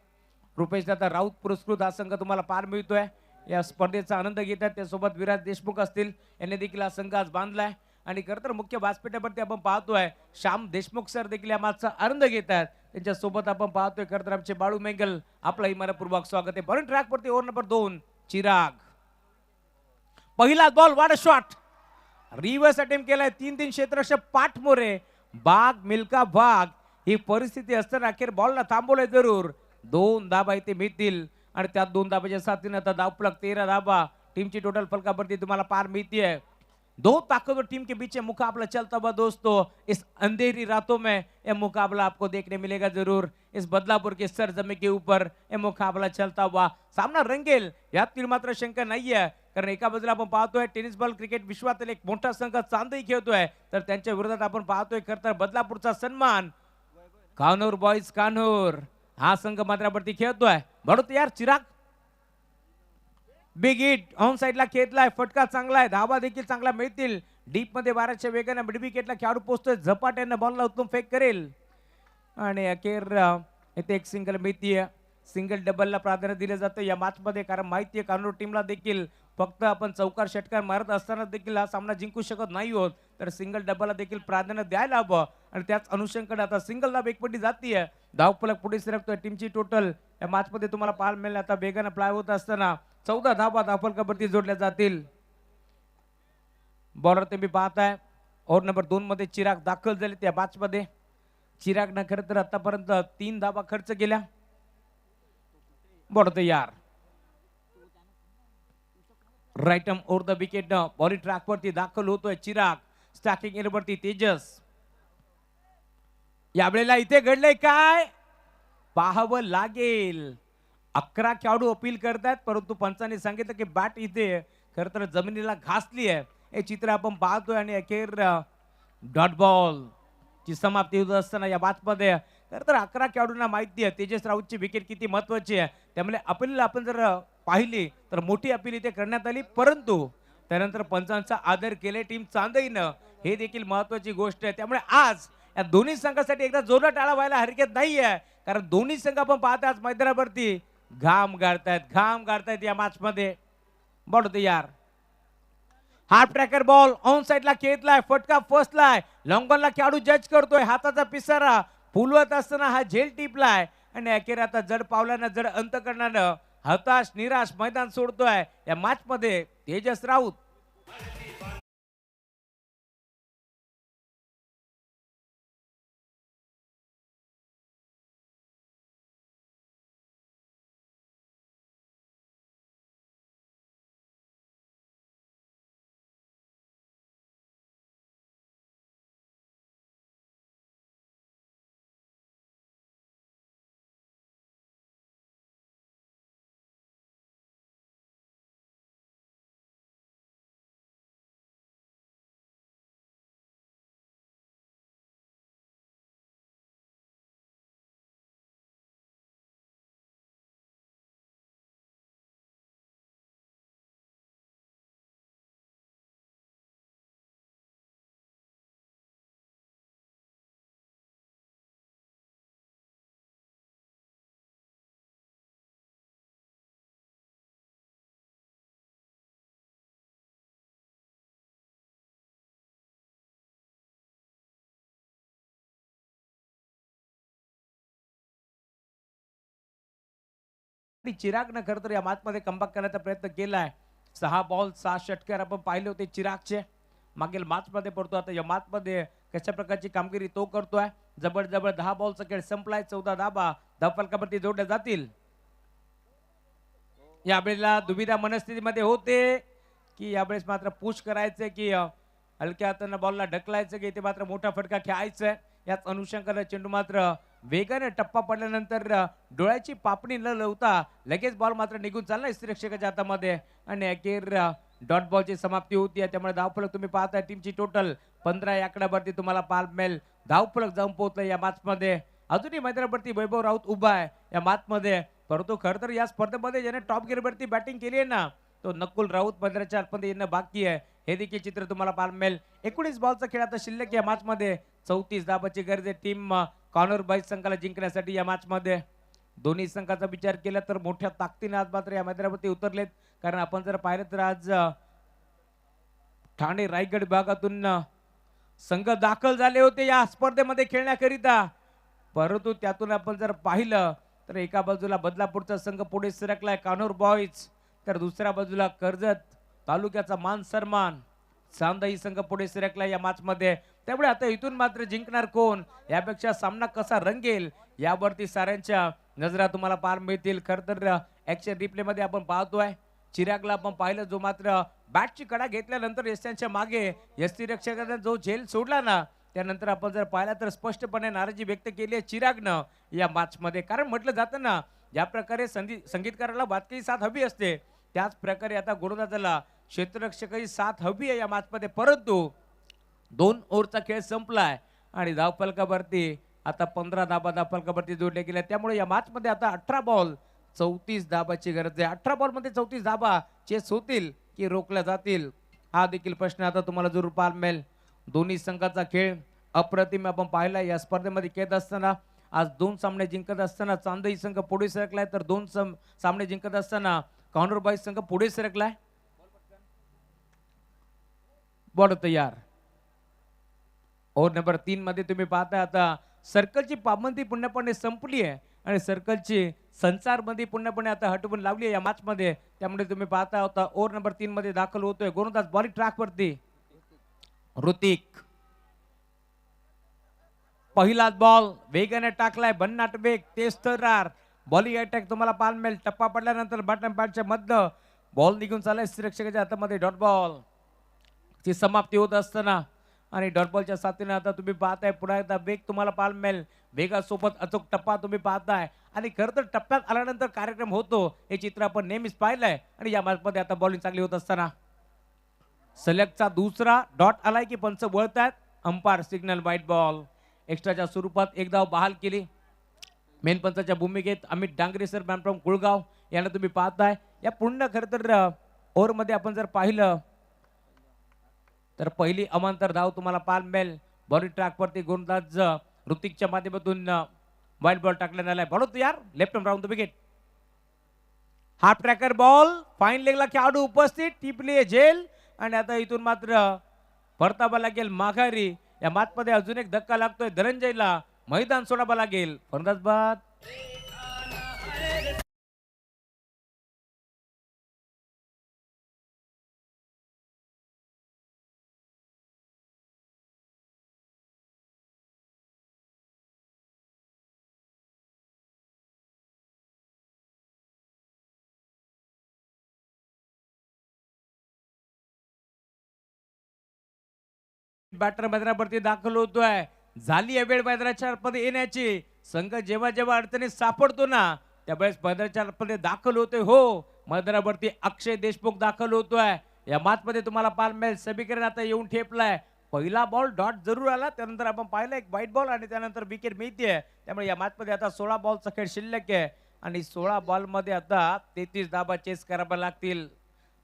रुपेश दादा राऊत पुरस्कृत हा संघ तुम्हाला पार मिळतोय. या स्पर्धेचा आनंद घेतात. त्यासोबत विराज देशमुख असतील, यांनी देखील हा संघ आज बांधलाय. आणि खरं तर मुख्य व्यासपीठावरती आपण पाहतोय श्याम देशमुख सर देखील या मॅचचा आनंद घेतात. त्यांच्या सोबत आपण पाहतोय खरं तर आमचे बाळू मेंगल, आपलाही मनपूर्वक स्वागत आहे. बॉलिंग ट्रॅक वरती ओव्हर नंबर 2 चिराग. पहिला बॉल, वाट शॉट, रिव्हर्स अटेम्प्ट केलाय. 3-3 क्षेत्ररक्षक पाठमोरे बाग मिल्का बाग. ही परिस्थिती असताना अखेर बॉलला थांबवलंय जरूर. 2 धाबा इथे मिळतील आणि त्या 2 धाबाच्या साथीने आता धावफलक 13 धाबा टीमची टोटल फलकावरती तुम्हाला पार मिळतीये. 2 ताकतवर टीम के बीच मुकाबला चलता हुआ दोस्तों. इस अंधेरी रातों में यह मुकाबला आपको देखने मिलेगा जरूर. इस बदलापुर के सरजमी के ऊपर यह मुकाबला चलता हुआ सामना रंगेल यातील मात्र शंका नाहीये. कारण एका बाजूला आपण पाहतोय टेनिस बॉल क्रिकेट विश्वातील एक मोठा संघ चांदई खेळतोय, तर त्यांच्या विरोधात आपण पाहतोय खरं तर बदलापूरचा सन्मान कान्होर बॉयज कान्होर हा संघ मैदानावरती खेळतोय. बरोबर तयार चिराग. बिग हिट ऑन साइडला खेळलाय, फटका चांगला आहे, धावा देखील चांगला मिळतील. डीप मध्ये 12च्या वेगाने मिड विकेटला खेळाडू पोहोचतोय. झपाट्यानं बॉलला उत्तम फेक करेल आणि अखेर इथे एक सिंगल मिळतीये. सिंगल डबलला प्राधान्य दिलं जातं या मॅच मध्ये, कारण माहिती आहे कान्होर टीमला देखील फक्त आपण चौकार षटकार मारत असताना देखील हा सामना जिंकू शकत नाही होत, तर सिंगल डबलला देखील प्राधान्य द्यायला हवं. आणि त्याच अनुषंगाने आता सिंगल धाव एकपट्टी जातीये. धावफलक पुढे सरकतोय. टीमची टोटल या मॅच मध्ये तुम्हाला पाहायला मिळेल. आता वेगानं फ्लाय होत असताना 14 धावा धावफलकावरती जोडल्या जातील. बॉलर तुम्ही पाहताय ओव्हर नंबर 2 मध्ये चिराग दाखल झाले. त्या मॅच मध्ये चिरागनं खरं तर आतापर्यंत 3 धावा खर्च केल्या. बॉलर तयार. Right arm over the wicket bowling track वरती दाखल होतोय चिराग. स्टॅकिंग एअर वरती तेजस. यावेळेला इथे घडलंय काय, पाहावं लागेल. 11 खेळाडू अपील करतात, परंतु पंचांनी सांगितलं की बॅट इथे खरं तर जमिनीला घासली आहे. हे चित्र आपण पाहतोय आणि अखेर डॉट बॉल ची समाप्ती होत असताना या मॅच मध्ये खरं तर 11 खेळाडूंना माहिती आहे तेजस राऊतची विकेट किती महत्वाची आहे. त्यामुळे अपील आपण जर पाहिली तर मोठी अपील इथे करण्यात आली, परंतु त्यानंतर पंचांचा आदर केले टीम चांदईनं, हे देखील महत्वाची गोष्ट आहे. त्यामुळे आज या दोन्ही संघासाठी एकदा जोरदार टाळा व्हायला हरकत नाहीये, कारण दोन्ही संघ आपण पाहता आज मैदानावरती घाम गाळतायत या मॅच मध्ये. बॉल तयार. हाफ ट्रॅकर बॉल ऑन साइडला खेळलाय, फटका फसलाय. लॉंगॉनला खेळाडू जज करतोय. हाताचा पिसारा फुलवत असताना हा झेल टिपलाय आणि अखेर आता जड पावलानं जड अंतकरणानं हताश निराश मैदान सोडतोय. या मॅच मध्ये तेजस राऊत आणि चिरागनं खरं तर या मॅचमध्ये कमबॅक करण्याचा प्रयत्न केलाय. 6 बॉल 6 षटकार आपण पाहिले होते चिरागचे मागील मॅचमध्ये. पडतो आता या मॅचमध्ये कशा प्रकारची कामगिरी तो करतोय. जबरदस्त 10 बॉलचा खेळ संपलाय. 14 धाबा धावफलकावरती जोडल्या जातील. यावेळेला दुविधा मनस्थितीमध्ये होते की यावेळेस मात्र पुश करायचंय की हलक्या हाताने बॉलला ढकलायचं की ते मात्र मोठा फटका खेळायचा. याच अनुषंगाने चेंडू मात्र वेगाने टप्पा पडल्यानंतर डोळ्याची पापणी न लावता लगेच बॉल मात्र निघून चाललाय रक्षकाच्या हातामध्ये आणि अखेर डॉट बॉलची समाप्ती होती. त्यामुळे धावफलक तुम्ही पाहताय टीमची टोटल 15 या आकड्यावरती तुम्हाला पाहायला मिळेल. धावफलक जाऊन पोहोचलं या मॅच मध्ये. अजूनही मैदानावरती वैभव राऊत उभा आहे या मॅच मध्ये. परंतु खरं तर या स्पर्धेमध्ये ज्याने टॉप गिअरवरती बॅटिंग केली आहे ना तो नकुल राऊत मैदानाच्या आतमध्ये येणं बाकी आहे. हे देखील चित्र तुम्हाला पाहायला मिळेल. 19 बॉलचा खेळ आता शिल्लक या मॅच मध्ये. 34 धाबाची गरज आहे टीम कॉर्नर बाईस संघाला जिंकण्यासाठी या मॅच मध्ये. दोन्ही संघाचा विचार केला तर मोठ्या ताकदीने आज मात्र या मैदानावरती उतरलेत. कारण आपण जर पाहिलं तर आज ठाणे रायगड विभागातून संघ दाखल झाले होते या स्पर्धेमध्ये खेळण्याकरिता. परंतु त्यातून आपण जर पाहिलं तर एका बाजूला बदलापूरचा संघ पुढे सरकलाय कान्होर बॉईज, तर दुसऱ्या बाजूला कर्जत तालुक्याचा मान सन्मान चांदई संघ पुढे सरकला या मॅच मध्ये. त्यामुळे आता इथून मात्र जिंकणार कोण यापेक्षा सामना कसा रंगेल यावरती साऱ्यांच्या नजरा तुम्हाला पाहायला मिळतील. खरं तर ऍक्शन रिप्ले मध्ये आपण पाहतोय चिरागला आपण पाहिलं जो मात्र बॅटची कडा घेतल्यानंतर यशांच्या मागे यष्टी रक्षकाने जो झेल सोडला ना त्यानंतर आपण जर पाहिलं तर स्पष्टपणे नाराजी व्यक्त केली आहे चिरागनं या मॅच मध्ये. कारण म्हटलं जातं ना ज्या प्रकारे संगीतकाराला वादकी साथ हवी असते त्याच प्रकारे आता गोलंदाजाला क्षेत्ररक्षकाची साथ हवी आहे या मॅच मध्ये. परंतु 2 ओव्हरचा खेळ संपलाय आणि धावफलकावरती आता 15 धाबा धावफलकावरती जोडले गेले. त्यामुळे या मॅच मध्ये आता 18 बॉल 34 धाबाची गरज आहे. 18 बॉल मध्ये 34 धाबा चेस होतील की रोखल्या जातील हा देखील प्रश्न आता तुम्हाला जरूर पाहायला मिळेल. दोन्ही संघाचा खेळ अप्रतिम आपण पाहिला या स्पर्धेमध्ये खेळत असताना. आज 2 सामने जिंकत असताना चांदई संघ पुढे सरकलाय तर 2 सामने जिंकत असताना कॉर्नर बॉईज संघ पुढे सरकलाय. बॉल तयार. ओव्हर नंबर 3 मध्ये तुम्ही पाहताय आता सर्कलची पाबंदी पूर्णपणे संपली आहे आणि सर्कलची संचारबंदी पूर्णपणे आता हटवून लावली आहे या मॅच मध्ये. त्यामुळे तुम्ही पाहता होता ओव्हर नंबर 3 मध्ये दाखल होतोय गोलंदाज बॉलिंग ट्रॅक वरती ऋतिक. पहिलाच बॉल वेगाने टाकलाय भन्नाट वेग तेज तरार बॉलिंग अटॅक तुम्हाला पाहायला मिळेल. टप्पा पडल्यानंतर बॅटन पॅडच्या मधनं बॉल निघून चाललाय रक्षकाच्या हातामध्ये. डॉट बॉल ची समाप्ती होत असताना आणि डॉट बॉलच्या साथीने आता तुम्ही पाहताय पुन्हा एकदा वेग तुम्हाला पाहायला मिळेल. वेगासोबत अचूक टप्पा तुम्ही पाहताय आणि खरं तर टप्प्यात आल्यानंतर कार्यक्रम होतो हे चित्र आपण नेहमीच पाहिलंय. आणि या मॅचमध्ये आता बॉलिंग चांगली होत असताना सलगचा दुसरा डॉट आलाय की पंच वळतायत. Umpire signal wide ball. एक्स्ट्राच्या स्वरूपात एक धाव बहाल केली. मेन पंचाच्या भूमिकेत Amit Dangre sir man from Kulgaon यांना तुम्ही पाहताय. या पूर्ण खरं तर ओव्हर मध्ये आपण जर पाहिलं तर पहिली अमांतर धाव तुम्हाला पाहायला मिळेल. बॉलिंग ट्रॅक वरती गोलंदाज ऋतिकच्या माध्यमातून वाईट बॉल टाकण्यात आलाय. Bowler left round the wicket. Half tracker ball fine लेगला खेळाडू उपस्थित टिपली झेल आणि आता इथून मात्र परतावा लागेल माघारी. या मॅच मध्ये अजून एक धक्का लागतोय धनंजयला मैदान सोडावा लागेल. फलंदाज बाद. बॅटर मैदानावरती दाखल होतोय. झाली आहे वेळ मैदानाच्या मध्ये येण्याची. संघ जेव्हा जेव्हा अडचणीत सापडतो ना त्यावेळेस मैदानाच्या मध्ये दाखल होतोय. हो मैदानावरती अक्षय देशमुख दाखल होतोय. या मॅच मध्ये तुम्हाला पाहायला मिळेल समीकरण आता येऊन ठेपलाय. पहिला बॉल डॉट जरूर आला त्यानंतर आपण पाहिलं एक व्हाईट बॉल आणि त्यानंतर विकेट मिळते. त्यामुळे या मॅच मध्ये आता 16 बॉलचा खेळ शिल्लक आहे आणि 16 बॉल मध्ये आता 33 धाबा चेस कराव्या लागतील.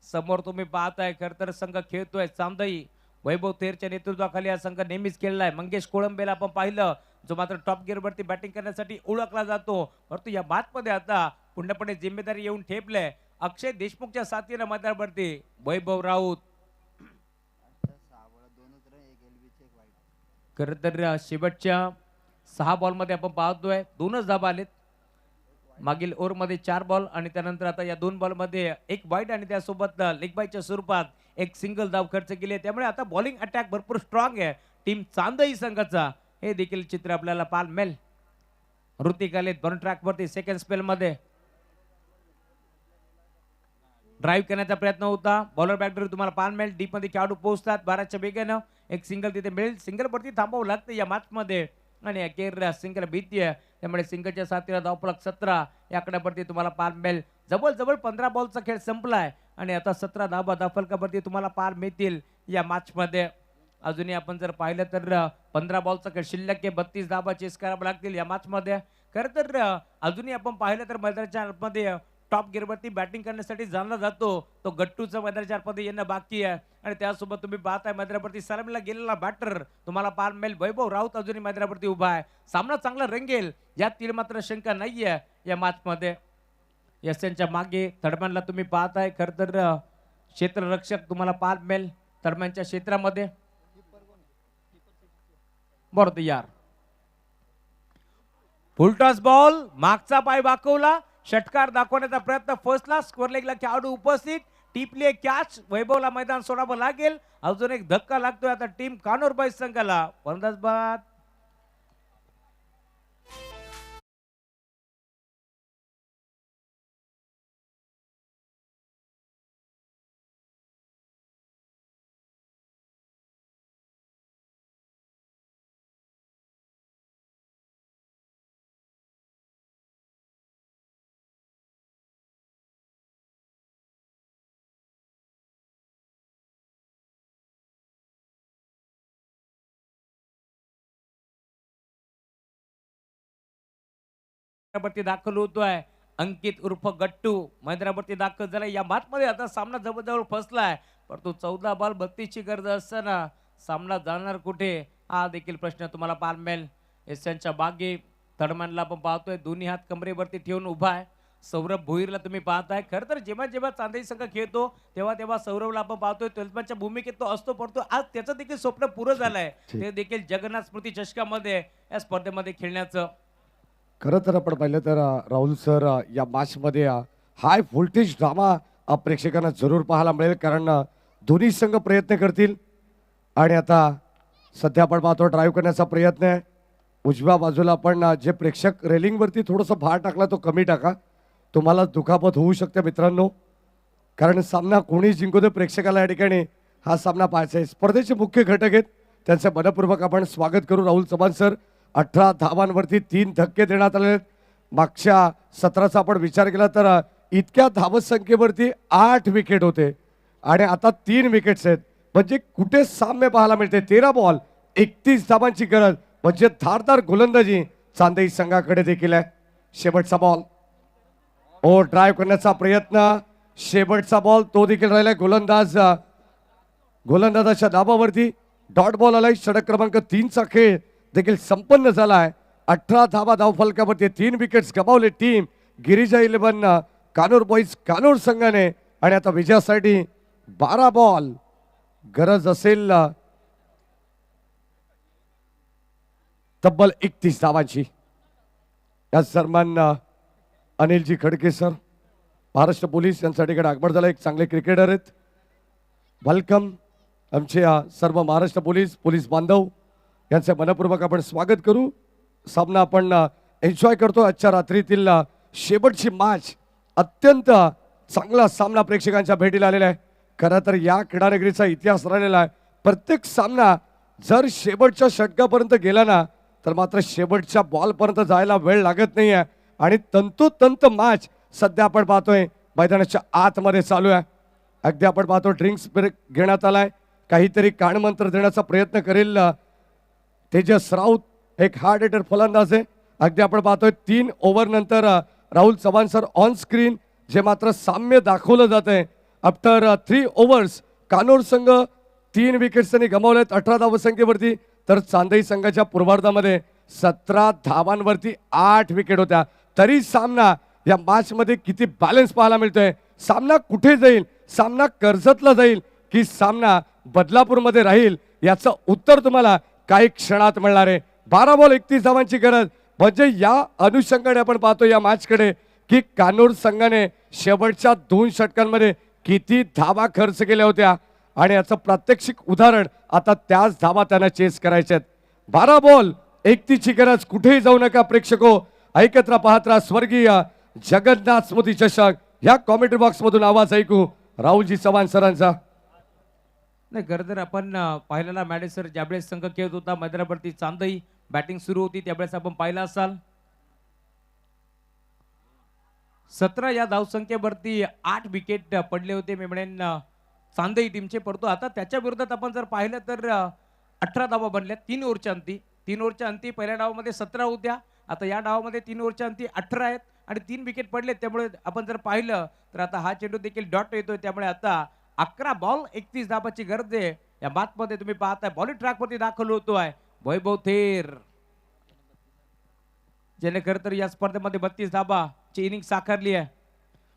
समोर तुम्ही पाहताय खरं तर संघ खेळतोय चांदई. वैभव थेरच्या नेतृत्वाखाली हा संघ नेहमीच खेळलाय. मंगेश कोळंबेला आपण पाहिलं जो मात्र टॉप गिअर वरती बॅटिंग करण्यासाठी ओळखला जातो. परंतु या मॅच मध्ये आता पूर्णपणे जिम्मेदारी येऊन ठेपले अक्षय देशमुखच्या साथीनं मैदानावरती वैभव राऊत. खरं तर शेवटच्या 6 बॉल मध्ये आपण पाहतोय 2च धाबा आलेत. मागील ओव्हरमध्ये 4 बॉल आणि त्यानंतर आता या 2 बॉलमध्ये 1 वाईड आणि त्यासोबत लेग बायच्या स्वरूपात एक सिंगल धाव खर्च केली. त्यामुळे आता बॉलिंग अटॅक भरपूर स्ट्रॉंग आहे टीम चांदई संघाचा. हे देखील चित्र आपल्याला पाहायला मिळेल. ऋतिक आले दोन ट्रॅक वरती सेकंड स्पेल मध्ये ड्राईव्ह करण्याचा प्रयत्न होता. बॉलर बॅटर तुम्हाला पाहायला मिळेल. डीप मध्ये खेळाडू पोहोचतात 12च्या वेगानं. एक सिंगल तिथे मिळेल. सिंगल वरती थांबावं लागतं या मॅच मध्ये आणि अखेर सिंगल भीती आहे. त्यामुळे सिंगलच्या साथीला धावफलक 17 या आकड्यावरती तुम्हाला पाहायला मिळेल. जवळ 15 बॉलचा खेळ संपलाय आणि आता 17 धावा धावफलकावरती तुम्हाला पाहायला मिळतील या मॅच मध्ये. अजूनही आपण जर पाहिलं तर 15 बॉलचा खेळ शिल्लक आहे. 32 धावा चेस कराव्या लागतील या मॅच मध्ये. खरं तर अजूनही आपण पाहिलं तर मैदानाच्या आतमध्ये टॉप गिअरवरती बॅटिंग करण्यासाठी जाणला जातो तो गट्टूचं मैदानाच्या आतमध्ये येणं बाकी आहे. आणि त्यासोबत तुम्ही पाहताय मैदानावरती सलामीला गेलेला बॅटर तुम्हाला पाहायला मिळेल. वैभव राऊत अजूनही मैदानावरती उभा आहे. सामना चांगला रंगेल यात मात्र शंका नाहीये या मॅच मध्ये. यशांच्या मागे थर्डमॅनला तुम्ही पाहताय. खरं तर क्षेत्ररक्षक तुम्हाला पाहायला मिळेल थर्डमॅनच्या क्षेत्रामध्ये. बरं तयार फुलटॉस बॉल मागचा पाय वाकवला. षटकार दाखवण्याचा प्रयत्न फर्स्टला स्क्वेअर लेगला खेळाडू उपस्थित. टिपली कॅच. वैभवला मैदान सोडावं लागेल. अजून एक धक्का लागतोय आता टीम कानोर बॉईज संघाला. फलंदाज बाद मैदानावरती दाखल होतोय. अंकित उर्फ गट्टू मैदानावरती दाखल झालाय या मॅच मध्ये. आता सामना जवळजवळ फसलाय परंतु 14 बॉल 32 ची गरज असताना सामना जाणार कुठे हा देखील प्रश्न तुम्हाला पाहायला मिळेल. एशियनच्या बागे थर्डमॅनला आपण पाहतोय दोन्ही हात कमरेवरती ठेवून उभा आहे. सौरभ भोईरला तुम्ही पाहताय. खरं तर जेव्हा चांदई संघ खेळतो तेव्हा सौरभला आपण पाहतोय 12 भूमिकेत तो असतो परंतु आज त्याचं देखील स्वप्न पुरं झालंय. ते देखील जगन्नाथ स्मृती चषकामध्ये या स्पर्धेमध्ये खेळण्याचं. खरं तर आपण पाहिलं तर राहुल सर या मॅचमध्ये हाय व्होल्टेज ड्रामा प्रेक्षकांना जरूर पाहायला मिळेल. कारण दोन्ही संघ प्रयत्न करतील आणि आता सध्या आपण पाहतो ड्राईव्ह करण्याचा प्रयत्न आहे. उजव्या बाजूला आपण जे प्रेक्षक रेलिंगवरती थोडंसं भार टाकला तो कमी टाका. तुम्हाला दुखापत होऊ शकते मित्रांनो. कारण सामना कोणी जिंकू दे प्रेक्षकाला या ठिकाणी हा सामना पाहायचा आहे. स्पर्धेचे मुख्य घटक आहेत त्यांचं मनपूर्वक आपण स्वागत करू. राहुल चव्हाण सर 18 धावांवरती 3 धक्के देण्यात आले. मागच्या 17चा आपण विचार केला तर इतक्या धावत संख्येवरती 8 विकेट होते आणि आता 3 विकेट्स आहेत. म्हणजे कुठे साम्य पाहायला मिळते. 13 बॉल 31 धावांची गरज म्हणजे धारदार गोलंदाजी चांदई संघाकडे देखील आहे. शेवटचा बॉल ड्राईव्ह करण्याचा प्रयत्न. शेवटचा बॉल तो देखील राहिलाय. गोलंदाजाच्या दाबावरती डॉट बॉल आलाय. षटक क्रमांक 3 चा खेळ देखील संपन्न झालाय. 18 धावा धावफलकावरती 3 विकेट्स गमावले टीम गिरिजा 11 कानोर बॉईज कानोर संघाने. आणि आता विजयासाठी 12 बॉल गरज असेल तब्बल 31 धावांची. या दरम्यान अनिलजी खडके सर महाराष्ट्र पोलीस यांच्याकडे आगमन झालं. एक चांगले क्रिकेटर आहेत. वेलकम आमचे सर्व महाराष्ट्र पोलीस बांधव यांचे मनपूर्वक आपण स्वागत करू. सामना आपण एन्जॉय करतो. आजच्या रात्रीतील शेवटची मॅच अत्यंत चांगला सामना प्रेक्षकांच्या भेटीला आलेला आहे. खरं तर या क्रीडानगरीचा इतिहास राहिलेला आहे. प्रत्येक सामना जर शेवटच्या षटकापर्यंत गेला ना तर मात्र शेवटच्या बॉलपर्यंत जायला वेळ लागत नाही आहे आणि तंतोतंत मॅच सध्या आपण पाहतोय मैदानाच्या आतमध्ये चालू आहे. अगदी आपण पाहतो ड्रिंक्स ब्रेक घेण्यात आलाय. काहीतरी कानमंत्र देण्याचा प्रयत्न करेल तेजस राऊत. एक हार्ड हिटर फलंदाज आहे. अगदी आपण पाहतोय 3 ओव्हर नंतर Rahul Chavan sir on screen जे मात्र साम्य दाखवलं जात आहे. आफ्टर 3 ओव्हर्स कानोर संघ 3 विकेट्स त्यांनी गमावल्यात 18 धावसंख्येवरती. तर चांदई संघाच्या पूर्वार्धामध्ये 17 धावांवरती 8 विकेट होत्या. तरी सामना या मॅच मध्ये किती बॅलन्स पाहायला मिळतोय. सामना कुठे जाईल. सामना कर्जतला जाईल की सामना बदलापूरमध्ये राहील याचं उत्तर तुम्हाला काही क्षणात मिळणार आहे. 12 बॉल 31 धावांची गरज म्हणजे या अनुषंगाने आपण पाहतो या मॅचकडे की कानूर संघाने शेवटच्या 2 षटकांमध्ये किती धावा खर्च केल्या होत्या आणि याचं प्रात्यक्षिक उदाहरण आता त्याच धावा त्यांना चेस करायच्यात. 12 बॉल 31ची गरज. कुठेही जाऊ नका प्रेक्षको, ऐकत राहा, पाहत राहा स्वर्गीय जगन्नाथ स्मृती चषक. या कॉमेंट्री बॉक्स मधून आवाज ऐकू राहुलजी चव्हाण सरांचा. नाही खरं तर आपण पाहिलेला मॅडे सर ज्यावेळेस संघ खेळत होता मैदानावरती चांदई बॅटिंग सुरू होती त्यावेळेस आपण पाहिला असाल 17 या धावसंख्येवरती 8 विकेट पडले होते. मी म्हणेन चांदई टीमचे. परंतु आता त्याच्या विरोधात आपण जर पाहिलं तर 18 धावा बनल्या 3 ओव्हरच्या अंती. 3 ओव्हरच्या अंती पहिल्या डावामध्ये 17 होत्या, आता या डावामध्ये 3 ओव्हरच्या अंती 18 आहेत आणि 3 विकेट पडले. त्यामुळे आपण जर पाहिलं तर आता हा चेंडू देखील डॉट येतोय. त्यामुळे आता 11 बॉल 31 धाबाची गरज आहे. या बातमध्ये तुम्ही पाहताय बॉलिंग ट्रॅकवरती दाखल होतोय वैभव थेर, ज्याने खरं तर या स्पर्धेमध्ये 32 धाबाची इनिंग साकारली आहे.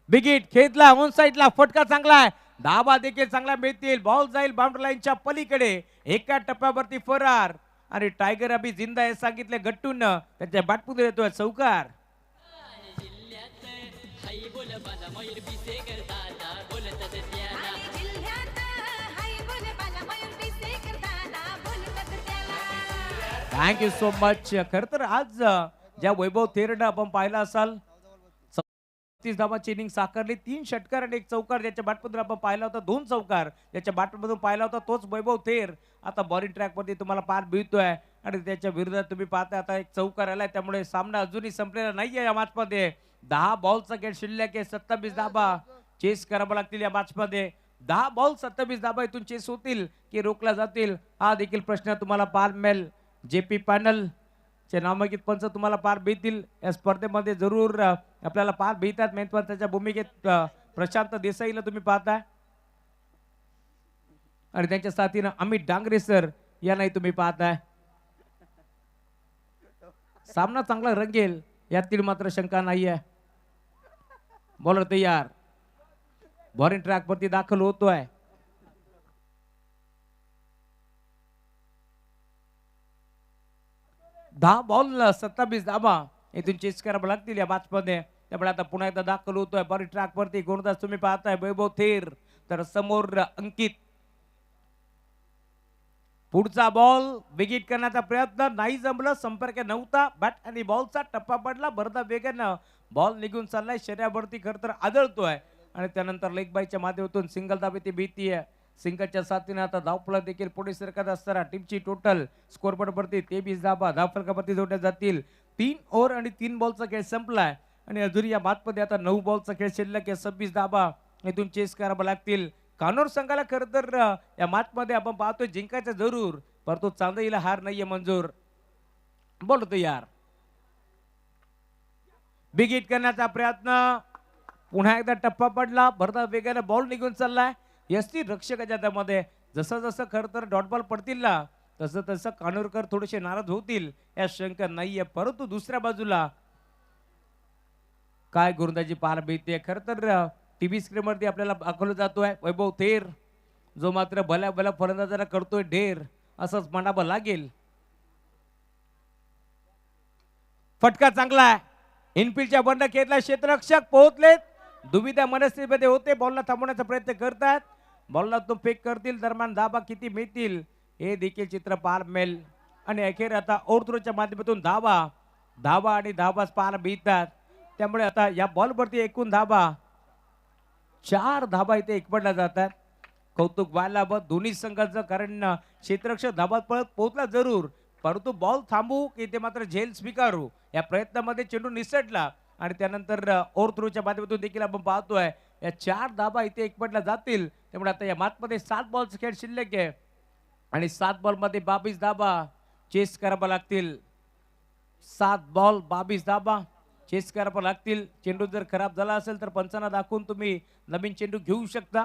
बिगिट खेळला ऑन साईडला, फटका चांगला आहे, धाबा देखील चांगला मिळतील. बॉल जाईल बाउंड्री लाईनच्या पलीकडे, एका टप्प्यावरती फरार आणि टायगर अभि जिंदा हे सांगितले गट्टून त्याच्या बॅटपुढे येतोय चौकार. Thank you so much. खर तर आज ज्या वैभव थेरनं आपण पाहिला असाल 30 धावाची इनिंग साकारली, 3 षटकार आणि 1 चौकार. ज्याच्या बॅटमधून आपण पाहिला होता 2 चौकार, ज्याच्या बॅटमधून पाहिला होता तोच वैभव थेर आता बॉलिंग ट्रॅक वरती तुम्हाला पार मिळतोय आणि त्याच्या विरोधात तुम्ही पाहता आता 1 चौकार आलाय. त्यामुळे सामना अजूनही संपलेला नाहीये. या मॅच मध्ये 10 बॉलचा खेळ शिल्लक आहे. 27 धाबा चेस करावा लागतील या मॅच मध्ये. 10 बॉल 27 धाबा इथून चेस होतील की रोखल्या जातील हा देखील प्रश्न तुम्हाला पार मिळेल. जेपी पॅनल चे नामांकित पंच तुम्हाला पार मिळतील या स्पर्धेमध्ये. जरूर आपल्याला पार मिळतात. महत्वाच्या भूमिकेत प्रशांत देसाईला तुम्ही पाहताय आणि त्यांच्या साथीनं अमित डांगरे सर यांनाही तुम्ही पाहताय. सामना चांगला रंगेल यातील मात्र शंका नाहीये. बॉलर तयार, बॉलिंग ट्रॅक वरती दाखल होतोय. दहा बॉल 27 धाबा इथून चेस करावं लागतील या मॅच मध्ये. त्यामुळे आता पुन्हा एकदा दाखल होतोय बॉलिंग ट्रॅक वरती. गोलंदाज तुम्ही पाहताय वैभव थेर, तर समोर अंकित. पुढचा बॉल विकेट करण्याचा प्रयत्न नाही जमलं, संपर्क नव्हता. बॅट आणि बॉलचा टप्पा पडला, भरदा वेगानं बॉल निघून चाललाय, शरीरावरती खरं तर आदळतोय आणि त्यानंतर लेग बायच्या माध्यमातून सिंगल धाबे ती भीतीये. सिंगलच्या साथीने आता धावफलक देखील पुढे सरकत असताना टीमची टोटल स्कोरबोर्ड वरती 23 धाबा धावफलकावरती जोडल्या जातील. 3 ओव्हर आणि 3 बॉलचा खेळ संपलाय आणि अजून या मॅच मध्ये आता 9 बॉलचा खेळ शिल्लक आहे. 26 धाबा इथून चेस करावा लागतील. कानोर संघाला खरं तर या मॅच मध्ये आपण पाहतोय जिंकायचं जरूर, परंतु चांदईला हार नाहीये मंजूर. बोलतो यार, बिग हिट करण्याचा प्रयत्न, पुन्हा एकदा टप्पा पडला, भरता वेगाने बॉल निघून चाललाय. यस्ती रक्षकाच्या त्यामध्ये जसं जसं खरं तर डॉट बॉल पडतील ना तसं तसं कानोरकर थोडेसे नाराज होतील या शंका नाहीये. परंतु दुसऱ्या बाजूला काय गोलंदाजी पार मिळते. खरं तर टीव्ही स्क्रीन वरती आपल्याला दाखवलं जातोय वैभव थेर, जो मात्र भल्या भल्या फलंदाजाला करतोय ढेर, असंच म्हणावं लागेल. फटका चांगला आहे, इनफिल्डच्या बंड खेळला, क्षेत्ररक्षक पोहोचलेत, दुविधा मनस्थितीमध्ये होते, बॉलला थांबवण्याचा प्रयत्न करतात, बॉलला तो फेक करतील, दरम्यान धाबा किती मिळतील हे देखील चित्र पार मिळेल. आणि अखेर आता ओव्हरथ्रोच्या माध्यमातून धाबा आणि धाबाच पार मिळतात. त्यामुळे आता या बॉलवरती एकूण धाबा 4 धाबा इथे एकवटल्या जातात. कौतुक व्हायला हवं दोन्ही संघाचं, कारण क्षेत्ररक्षक धाबात पळत पोहोचला जरूर, परंतु बॉल थांबू की ते मात्र झेल स्वीकारू या प्रयत्नामध्ये चेंडू निसटला आणि त्यानंतर ओव्हरथ्रोच्या माध्यमातून देखील आपण पाहतोय या 4 धाबा इथे एकवटल्या जातील. त्यामुळे आता या मॅचमध्ये 7 बॉलचा खेळ शिल्लक आहे आणि 7 बॉलमध्ये 22 धाबा चेस करावा लागतील. 7 बॉल 22 धाबा चेस करावा लागतील. चेंडू जर खराब झाला असेल तर पंचांना दाखवून तुम्ही नवीन चेंडू घेऊ शकता,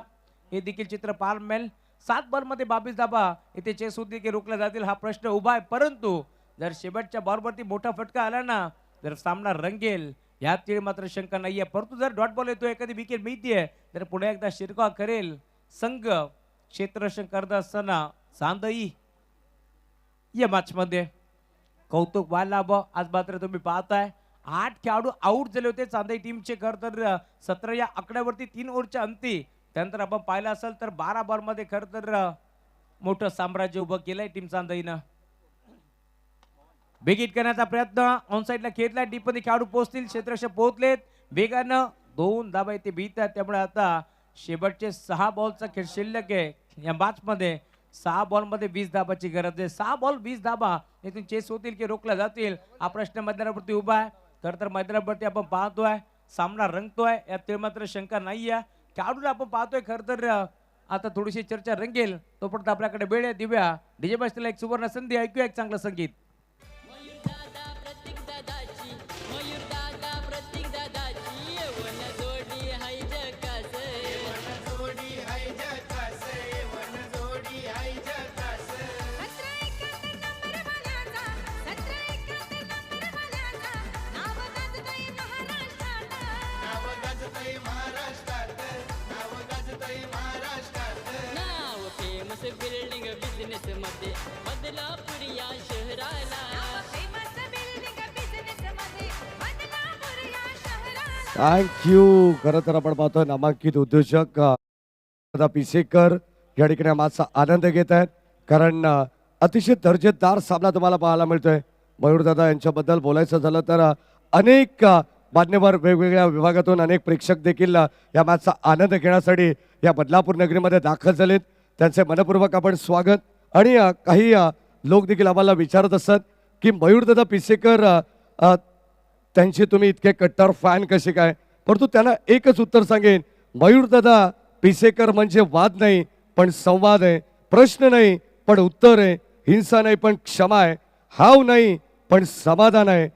हे देखील चित्र पार मिळेल. 7 बॉलमध्ये 22 धाबा इथे चेस होती की रोखल्या जातील हा प्रश्न उभा आहे. परंतु जर शेवटच्या बॉलवरती मोठा फटका आला ना तर सामना रंगेल यात मात्र शंका नाहीये. परंतु जर डॉट बॉल येतो, एखादी विकेट मिळतीये तर पुढे एकदा शिरकाव करेल संघ क्षेत्ररक्षण करत असताना चांदई. या मॅच मध्ये कौतुक व्हायला हवं. आज मात्र तुम्ही पाहताय 8 खेळाडू आऊट झाले होते चांदई टीमचे. खर तर 17 या आकड्यावरती 3 ओव्हरच्या अंती. त्यानंतर आपण पाहिलं असेल तर 12 बॉल मध्ये खर तर मोठं साम्राज्य उभं केलंय टीम चांदईनं. बेगीट करण्याचा प्रयत्न ऑन साईडला खेळला. डीप मध्ये खेळाडू पोहोचतील, क्षेत्ररक्षक पोहोचलेत वेगानं. 2 धाबा इथे भीत आहेत. त्यामुळे आता शेवटचे 6 बॉलचा खेळ शिल्लक आहे या मॅच मध्ये. 6 बॉल मध्ये 20 धाबाची गरज आहे. 6 बॉल 20 धाबा इथून चेस होतील की रोखल्या जातील हा प्रश्न मैदानावरती उभा आहे. खर तर मैदानावरती आपण पाहतोय सामना रंगतोय यात मात्र शंका नाहीये. खेळाडूला आपण पाहतोय खर तर आता थोडीशी चर्चा रंगेल तोपर्यंत आपल्याकडे वेळ आहे. दिव्या डीजे बसला एक सुवर्ण संधी. ऐकूया एक चांगलं संगीत. मयूरदादा प्रतीक दादाची, मयूरदादा प्रतीक दादाची, वन जोडी हाय जगास, वन जोडी हाय जगास, वन जोडी हाय जगास. 17 नंबर वाल्याचा, 17 नंबर वाल्याचा, नाव गाजतंय महाराष्ट्रात, नाव गाजतंय महाराष्ट्रात, नाव गाजतंय महाराष्ट्रात. नाव फेमस बिल्डिंग बिझनेस मध्ये बदलापूर या शहराला, फेमस बिल्डिंग बिझनेस मध्ये बदलापूर या शहराला. थँक्यू. खरं तर आपण पाहतोय नामांकित उद्योजक पिसेकर या ठिकाणी माझा आनंद घेत आहेत. कारण अतिशय दर्जेदार सामना तुम्हाला पाहायला मिळतोय. मयूरदादा यांच्याबद्दल बोलायचं झालं तर अनेक मान्यवर वेगवेगळ्या विभागातून अनेक प्रेक्षक देखील या मॅचचा आनंद घेण्यासाठी या बदलापूर नगरीमध्ये दाखल झालेत. त्यांचे मनपूर्वक आपण स्वागत. आणि काही लोक देखील आम्हाला विचारत असतात की मयूरदादा पिसेकर त्यांचे तुम्ही इतके कट्टर फॅन कसे काय. परंतु त्यांना एकच उत्तर सांगेन, मयूरदादा पिसेकर म्हणजे वाद नाही पण संवाद आहे, प्रश्न नाही पण उत्तर आहे, हिंसा नाही पण क्षमा आहे, हाव नाही पण समाधान आहे,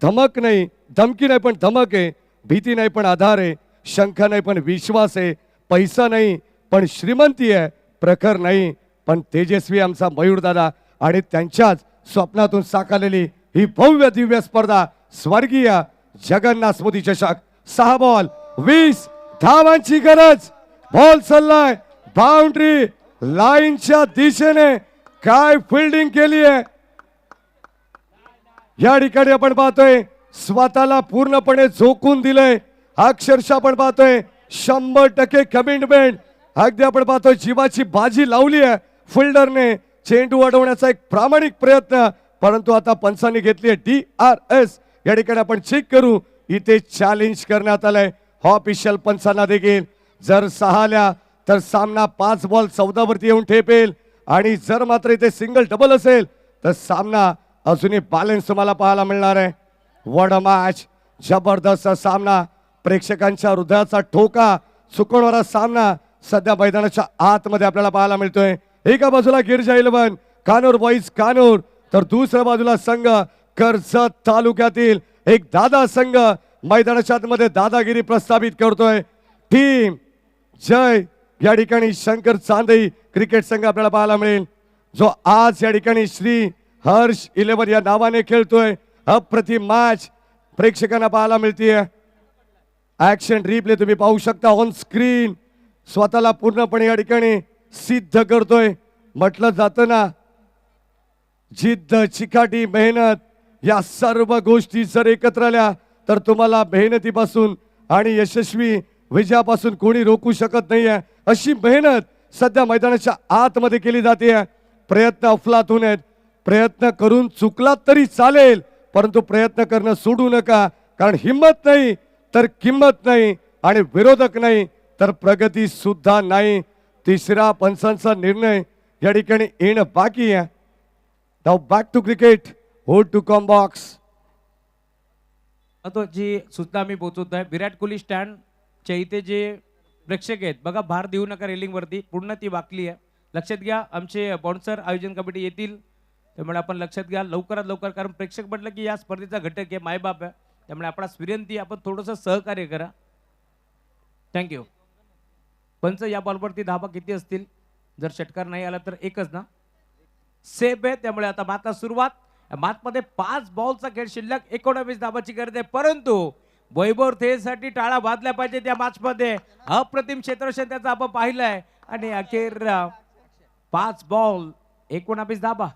धमक नाही धमकी नाही पण धमक आहे, भीती नाही पण आधार आहे, शंका नाही पण विश्वास आहे, पैसा नाही पण श्रीमंती आहे, प्रखर नाही पण तेजस्वी आमचा मयूरदादा. आणि त्यांच्याच स्वप्नातून साकारलेली ही भव्य दिव्य स्पर्धा स्वर्गीय जगन्नाथ स्मृती चषक. 6 बॉल 20 धावांची गरज. बॉल चाललाय बाउंड्री लाईनच्या दिशेने. काय फिल्डिंग केली आहे या ठिकाणी आपण पाहतोय. स्वतःला पूर्णपणे झोकून दिलंय. अक्षरशः आपण पाहतोय 100% कमिटमेंट. अगदी आपण पाहतोय जीवाची बाजी लावली आहे फिल्डरने. चेंडू अडवण्याचा एक प्रामाणिक प्रयत्न. परंतु आता पंचांनी घेतली DRS. या ठिकाणी आपण चेक करू. इथे चॅलेंज करण्यात आलंय ऑफिशियल पंचांना देखील. जर 6 आल्या तर सामना 5 बॉल 14 वरती येऊन ठेपेल. आणि जर मात्र इथे सिंगल डबल असेल तर सामना अजूनही बॅलन्स तुम्हाला पाहायला मिळणार आहे. What a match. जबरदस्त सामना. प्रेक्षकांच्या हृदयाचा ठोका चुकवणारा सामना सध्या मैदानाच्या आतमध्ये आपल्याला पाहायला मिळतोय. एका बाजूला गिरजा 11 कानूर बॉईज कानूर, तर दुसऱ्या बाजूला संघ कर्जत तालुक्यातील एक दादा संघ मैदानाच्या आतमध्ये दादागिरी प्रस्थापित करतोय. टीम जय या ठिकाणी शंकर चांदई क्रिकेट संघ आपल्याला पाहायला मिळेल, जो आज या ठिकाणी श्री हर्ष 11 या नावाने खेळतोय. अप्रतिम मॅच प्रेक्षकांना पाहायला मिळतीये. ऍक्शन रिप्ले तुम्ही पाहू शकता ऑन स्क्रीन. स्वतःला पूर्णपणे या ठिकाणी सिद्ध करतोय. म्हटलं जातं ना, जिद्द चिकाटी मेहनत या सर्व गोष्टी जर एकत्र आल्या तर तुम्हाला मेहनतीपासून आणि यशस्वी विजयापासून कोणी रोखू शकत नाहीये. अशी मेहनत सध्या मैदानाच्या आतमध्ये केली जाते. प्रयत्न अफलातून आहेत. प्रयत्न करून चुकलात तरी चालेल, परंतु प्रयत्न करणं सोडू नका. कारण हिम्मत नाही तर किंमत नाही आणि विरोधक नाही तर प्रगती सुद्धा नाही. तिसरा पंचांचा निर्णय या ठिकाणी येणं बाकी आहे. Now back to cricket. Hold to com box. तो जी सूचना मी पोहोचवत आहे. विराट कोहली स्टँड च्या इथे जे प्रेक्षक आहेत बघा, भार देऊ नका रेलिंग वरती, पूर्ण ती वाकली आहे. लक्षात घ्या. आमचे स्पॉन्सर आयोजन कमिटी येतील, त्यामुळे आपण लक्षात घ्या लवकरात लवकर. कारण प्रेक्षक म्हटलं की या स्पर्धेचा घटक आहे, मायबाप आहे. त्यामुळे आपणास विनंती, आपण थोडंसं सहकार्य करा. थँक्यू. पंच या बॉलवरती धाबा किती असतील? जर षटकार नाही आला तर एकच ना? सेफ आहे. त्यामुळे आता माता सुरुवात. मातमध्ये 5 बॉलचा खेळ शिल्लक, 19 धाबाची गरज आहे. परंतु वैभव साठी टाळा वाजल्या पाहिजे त्या मॅच मध्ये. अप्रतिम क्षेत्ररक्षण त्याचं आपण पाहिलंय. आणि अखेर 5 बॉल 19 धाबा.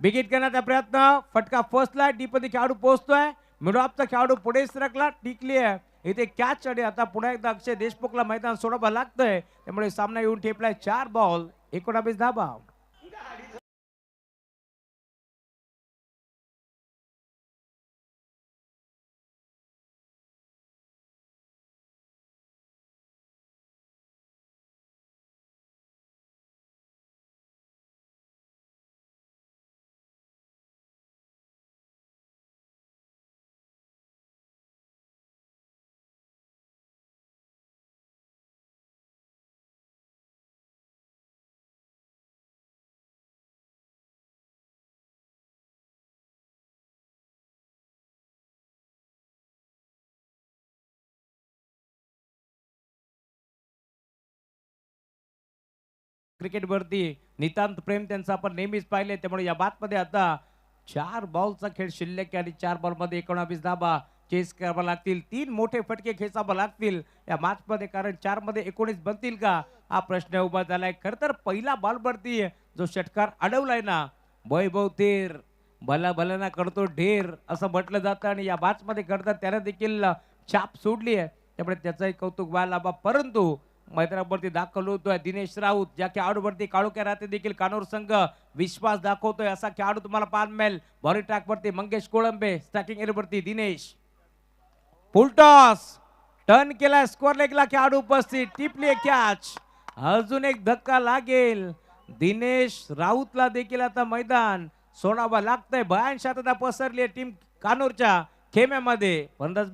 बिगिट करण्याचा प्रयत्न, फटका फसलाय, डीप मध्ये खेळाडू पोहोचतोय, मिड ऑफचा खेळाडू पुढे सरकला, टिकली आहे इथे कॅच आणि आता पुन्हा एकदा अक्षय देशमुखला मैदान सोडावं लागतंय, त्यामुळे सामना येऊन ठेपलाय 4 बॉल 19 धाबा. क्रिकेटवरती नितांत प्रेम त्यांचं आपण नेहमीच पाहिले, त्यामुळे या बातमध्ये आता 4 बॉलचा खेळ शिल्लक आहे आणि 4 बॉलमध्ये 19 धाबा चेस करावा लागतील, 3 मोठे फटके खेचावे लागतील या मॅचमध्ये, कारण 4 मध्ये 19 बनतील का हा प्रश्न उभा झालाय. खर तर पहिला बॉलवरती जो षटकार अडवलाय ना, वैभव तेर भला भला करतो ढेर असं म्हटलं जातं आणि या मॅचमध्ये करतात त्याने देखील छाप सोडली आहे, त्यामुळे त्याचंही कौतुक व्हायला हवं. परंतु मैदानावरती दाखल होतोय दिनेश राऊत, ज्या खेळाडूवरती काळोख्या राहते देखील कानूर संघ विश्वास दाखवतोय असा खेळाडू तुम्हाला पाहायला मिळेल. बॉलिंग ट्रॅक वरती मंगेश कोळंबे, स्टॅकिंग एरियावरती दिनेश, फुलटॉस टर्न केला, स्कोअर लेगला खेळाडू उपस्थित, टिपली कॅच, अजून एक धक्का लागेल दिनेश राऊतला देखील आता मैदान सोडावं लागतंय. भयान शांतता पसरली टीम कानूरच्या खेम्यामध्ये. फलंदाज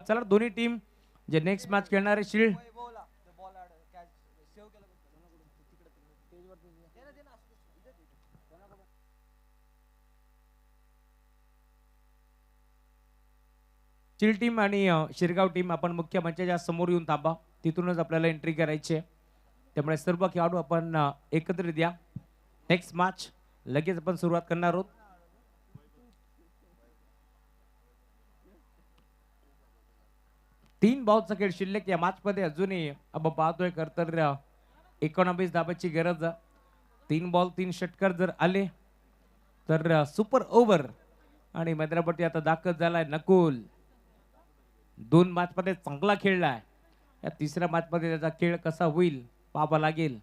चला दोन्ही टीम जे नेक्स्ट मॅच खेळणार आहे शिल्ड चिल टीम आणि शिरगाव टीम आपण मुख्य मंचाच्या समोर येऊन थांबा, तिथूनच आपल्याला एंट्री करायची आहे, त्यामुळे सर्व खेळाडू आपण एकत्रित या. नेक्स्ट मॅच लगेच आपण सुरुवात करणार आहोत. तीन बॉलचा खेळ शिल्लक या मॅच मध्ये अजूनही आपण पाहतोय. खर तर 19 धाब्याची गरज. 3 बॉल 3 षटकार जर आले तर सुपर ओव्हर आणि मैदानावरती आता दाखल झालाय नकुल. 2 मॅच मध्ये चांगला खेळलाय, या तिसऱ्या मॅच मध्ये त्याचा खेळ कसा होईल पाहावा लागेल.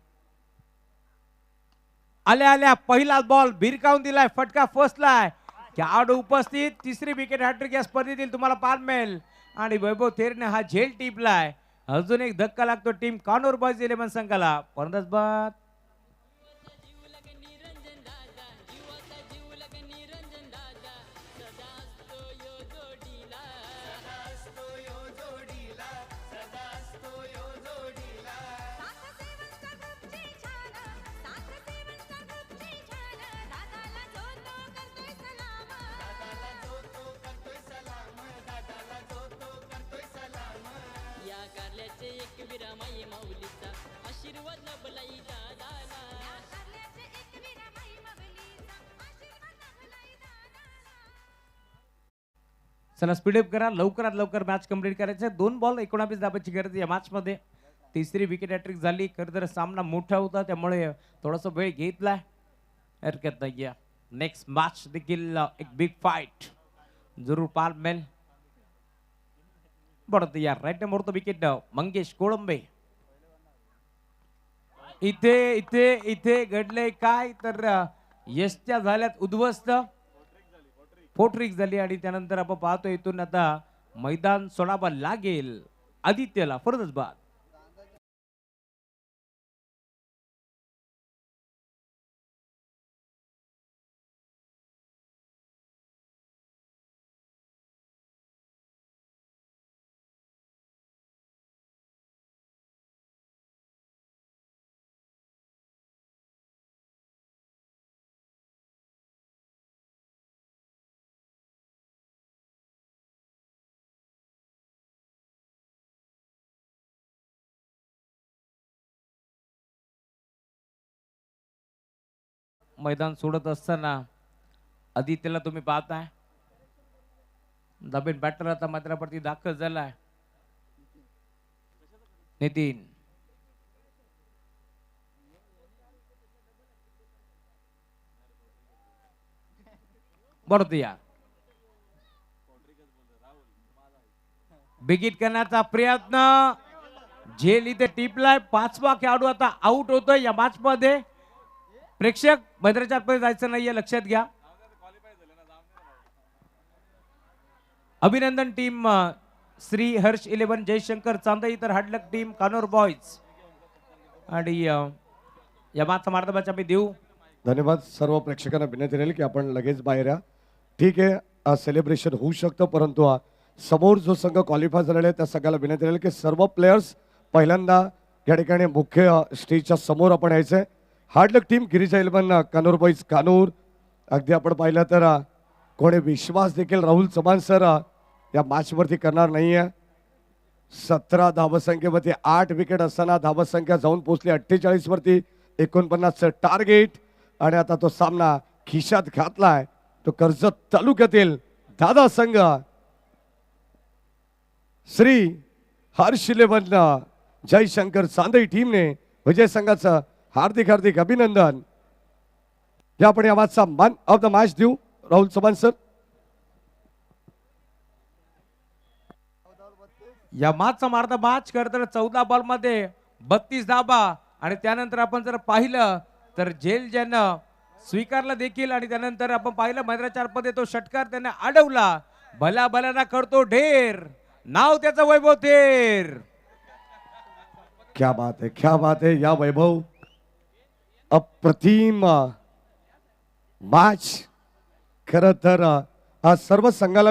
आल्या आल्या पहिला बॉल भिरकावून दिलाय, फटका फसलाय, खेळाडू उपस्थित, तिसरी विकेट हॅट्रिक या स्पर्धेतील तुम्हाला पाहायला मिळेल आणि वैभव थेरने हा झेल टिपलाय. अजून एक धक्का लागतो टीम कानूर बॉयज 11 संघाला. फलंदाज जीव लगे निरंजन दादा, जीवाचा जीव लगे निरंजन दादा, सदा असतो यो जोडीला, सदा असतो यो जोडीला, सदा असतो यो जोडीला. साथ सेवनचा ग्रुपची छान, साथ सेवनचा ग्रुपची छान, दादाला जो तो करतोय सलाम, दादाला जो तो करतोय सलाम, दादाला जो तो करतोय सलाम. या कारल्याचे एक विरामाई माऊलीचा आशीर्वाद लभलाई दादाला, या कारल्याचे एक विरामाई माऊलीचा आशीर्वाद लभलाई दादाला. चला स्पीडअप करा, लवकरात लवकर मॅच कंप्लीट करायचं. 2 बॉल 19 धाब्याची गरज या मॅच मध्ये. तिसरी विकेट हॅट्रिक झाली. खरं तर सामना मोठा होता, त्यामुळे थोडासा वेळ घेतलाय, हरकत नाही. नेक्स्ट मॅच देखील एक बिग फाइट जरूर पाहायला मिळेल. बरं या राईट नंबर तो विकेट मंगेश कोळंबे. इथे इथे इथे घडले काय तर यशच्या झाल्यात उद्ध्वस्त, फोट्रिक झाली आणि त्यानंतर आपण पाहतो इथून आता मैदान सोडावं लागेल आदित्यला. फलंदाज मैदान सोडत असताना आदित्यला तुम्ही पाहताय, नवीन बॅटर आता मैदानावरती दाखल झालाय. नितीन बरोबर बिगिट करण्याचा प्रयत्न, झेल इथे टिपलाय. 5वा खेळाडू आता आउट होतोय या मॅच मध्ये. प्रेक्षक मैदानाच्या आतमध्ये जायचं नाहीये, लक्षात घ्या. अभिनंदन टीम श्री हर्ष 11 जयशंकर चांदई, तर हार्डलक टीम कानोर बॉयज. आणि या मॅचचा मार्गदर्शक आम्ही देऊ. धन्यवाद. सर्व प्रेक्षकांना विनंती राहील की आपण लगेच बाहेर या. ठीक आहे, सेलिब्रेशन होऊ शकतं, परंतु समोर जो संघ क्वालिफाय झालेला आहे त्या संघाला विनंती राहील की सर्व प्लेयर्स पहिल्यांदा या ठिकाणी मुख्य स्टेजच्या समोर आपण यायचंय. हार्डलक टीम गिरिजा 11 कानूर बॉईज कानूर. अगदी आपण पाहिलं तर कोणी विश्वास देखील राहुल चव्हाण सर या मॅचवरती करणार नाहीये. 17 धावसंख्येवरती 8 विकेट असताना धावसंख्या जाऊन पोहोचली 48 वरती. 49चं टार्गेट आणि आता तो सामना खिशात घातलाय तो कर्जत तालुक्यातील दादा संघ श्री हर्ष 11 जयशंकर चांदई टीमने विजय संघाचं हार्दिक हार्दिक अभिनंदन. या आपण या मॅचचा मॅन ऑफ द मॅच देऊ राहुल चव्हाण सर. या मॅचचा मार्ग मॅच करताना 14 बॉल मध्ये 32 धाबा. आणि त्यानंतर आपण जर पाहिलं तर जेल ज्यानं स्वीकारला देखील. आणि त्यानंतर आपण पाहिलं मैदानाच्या आतमध्ये तो षटकार त्याने अडवला. भला भल्याना करतो ढेर, नाव त्याचं वैभव थेर. क्या बात है, क्या बात है. या वैभव अप्रतिम मॅच खरं तर सर्व संघाला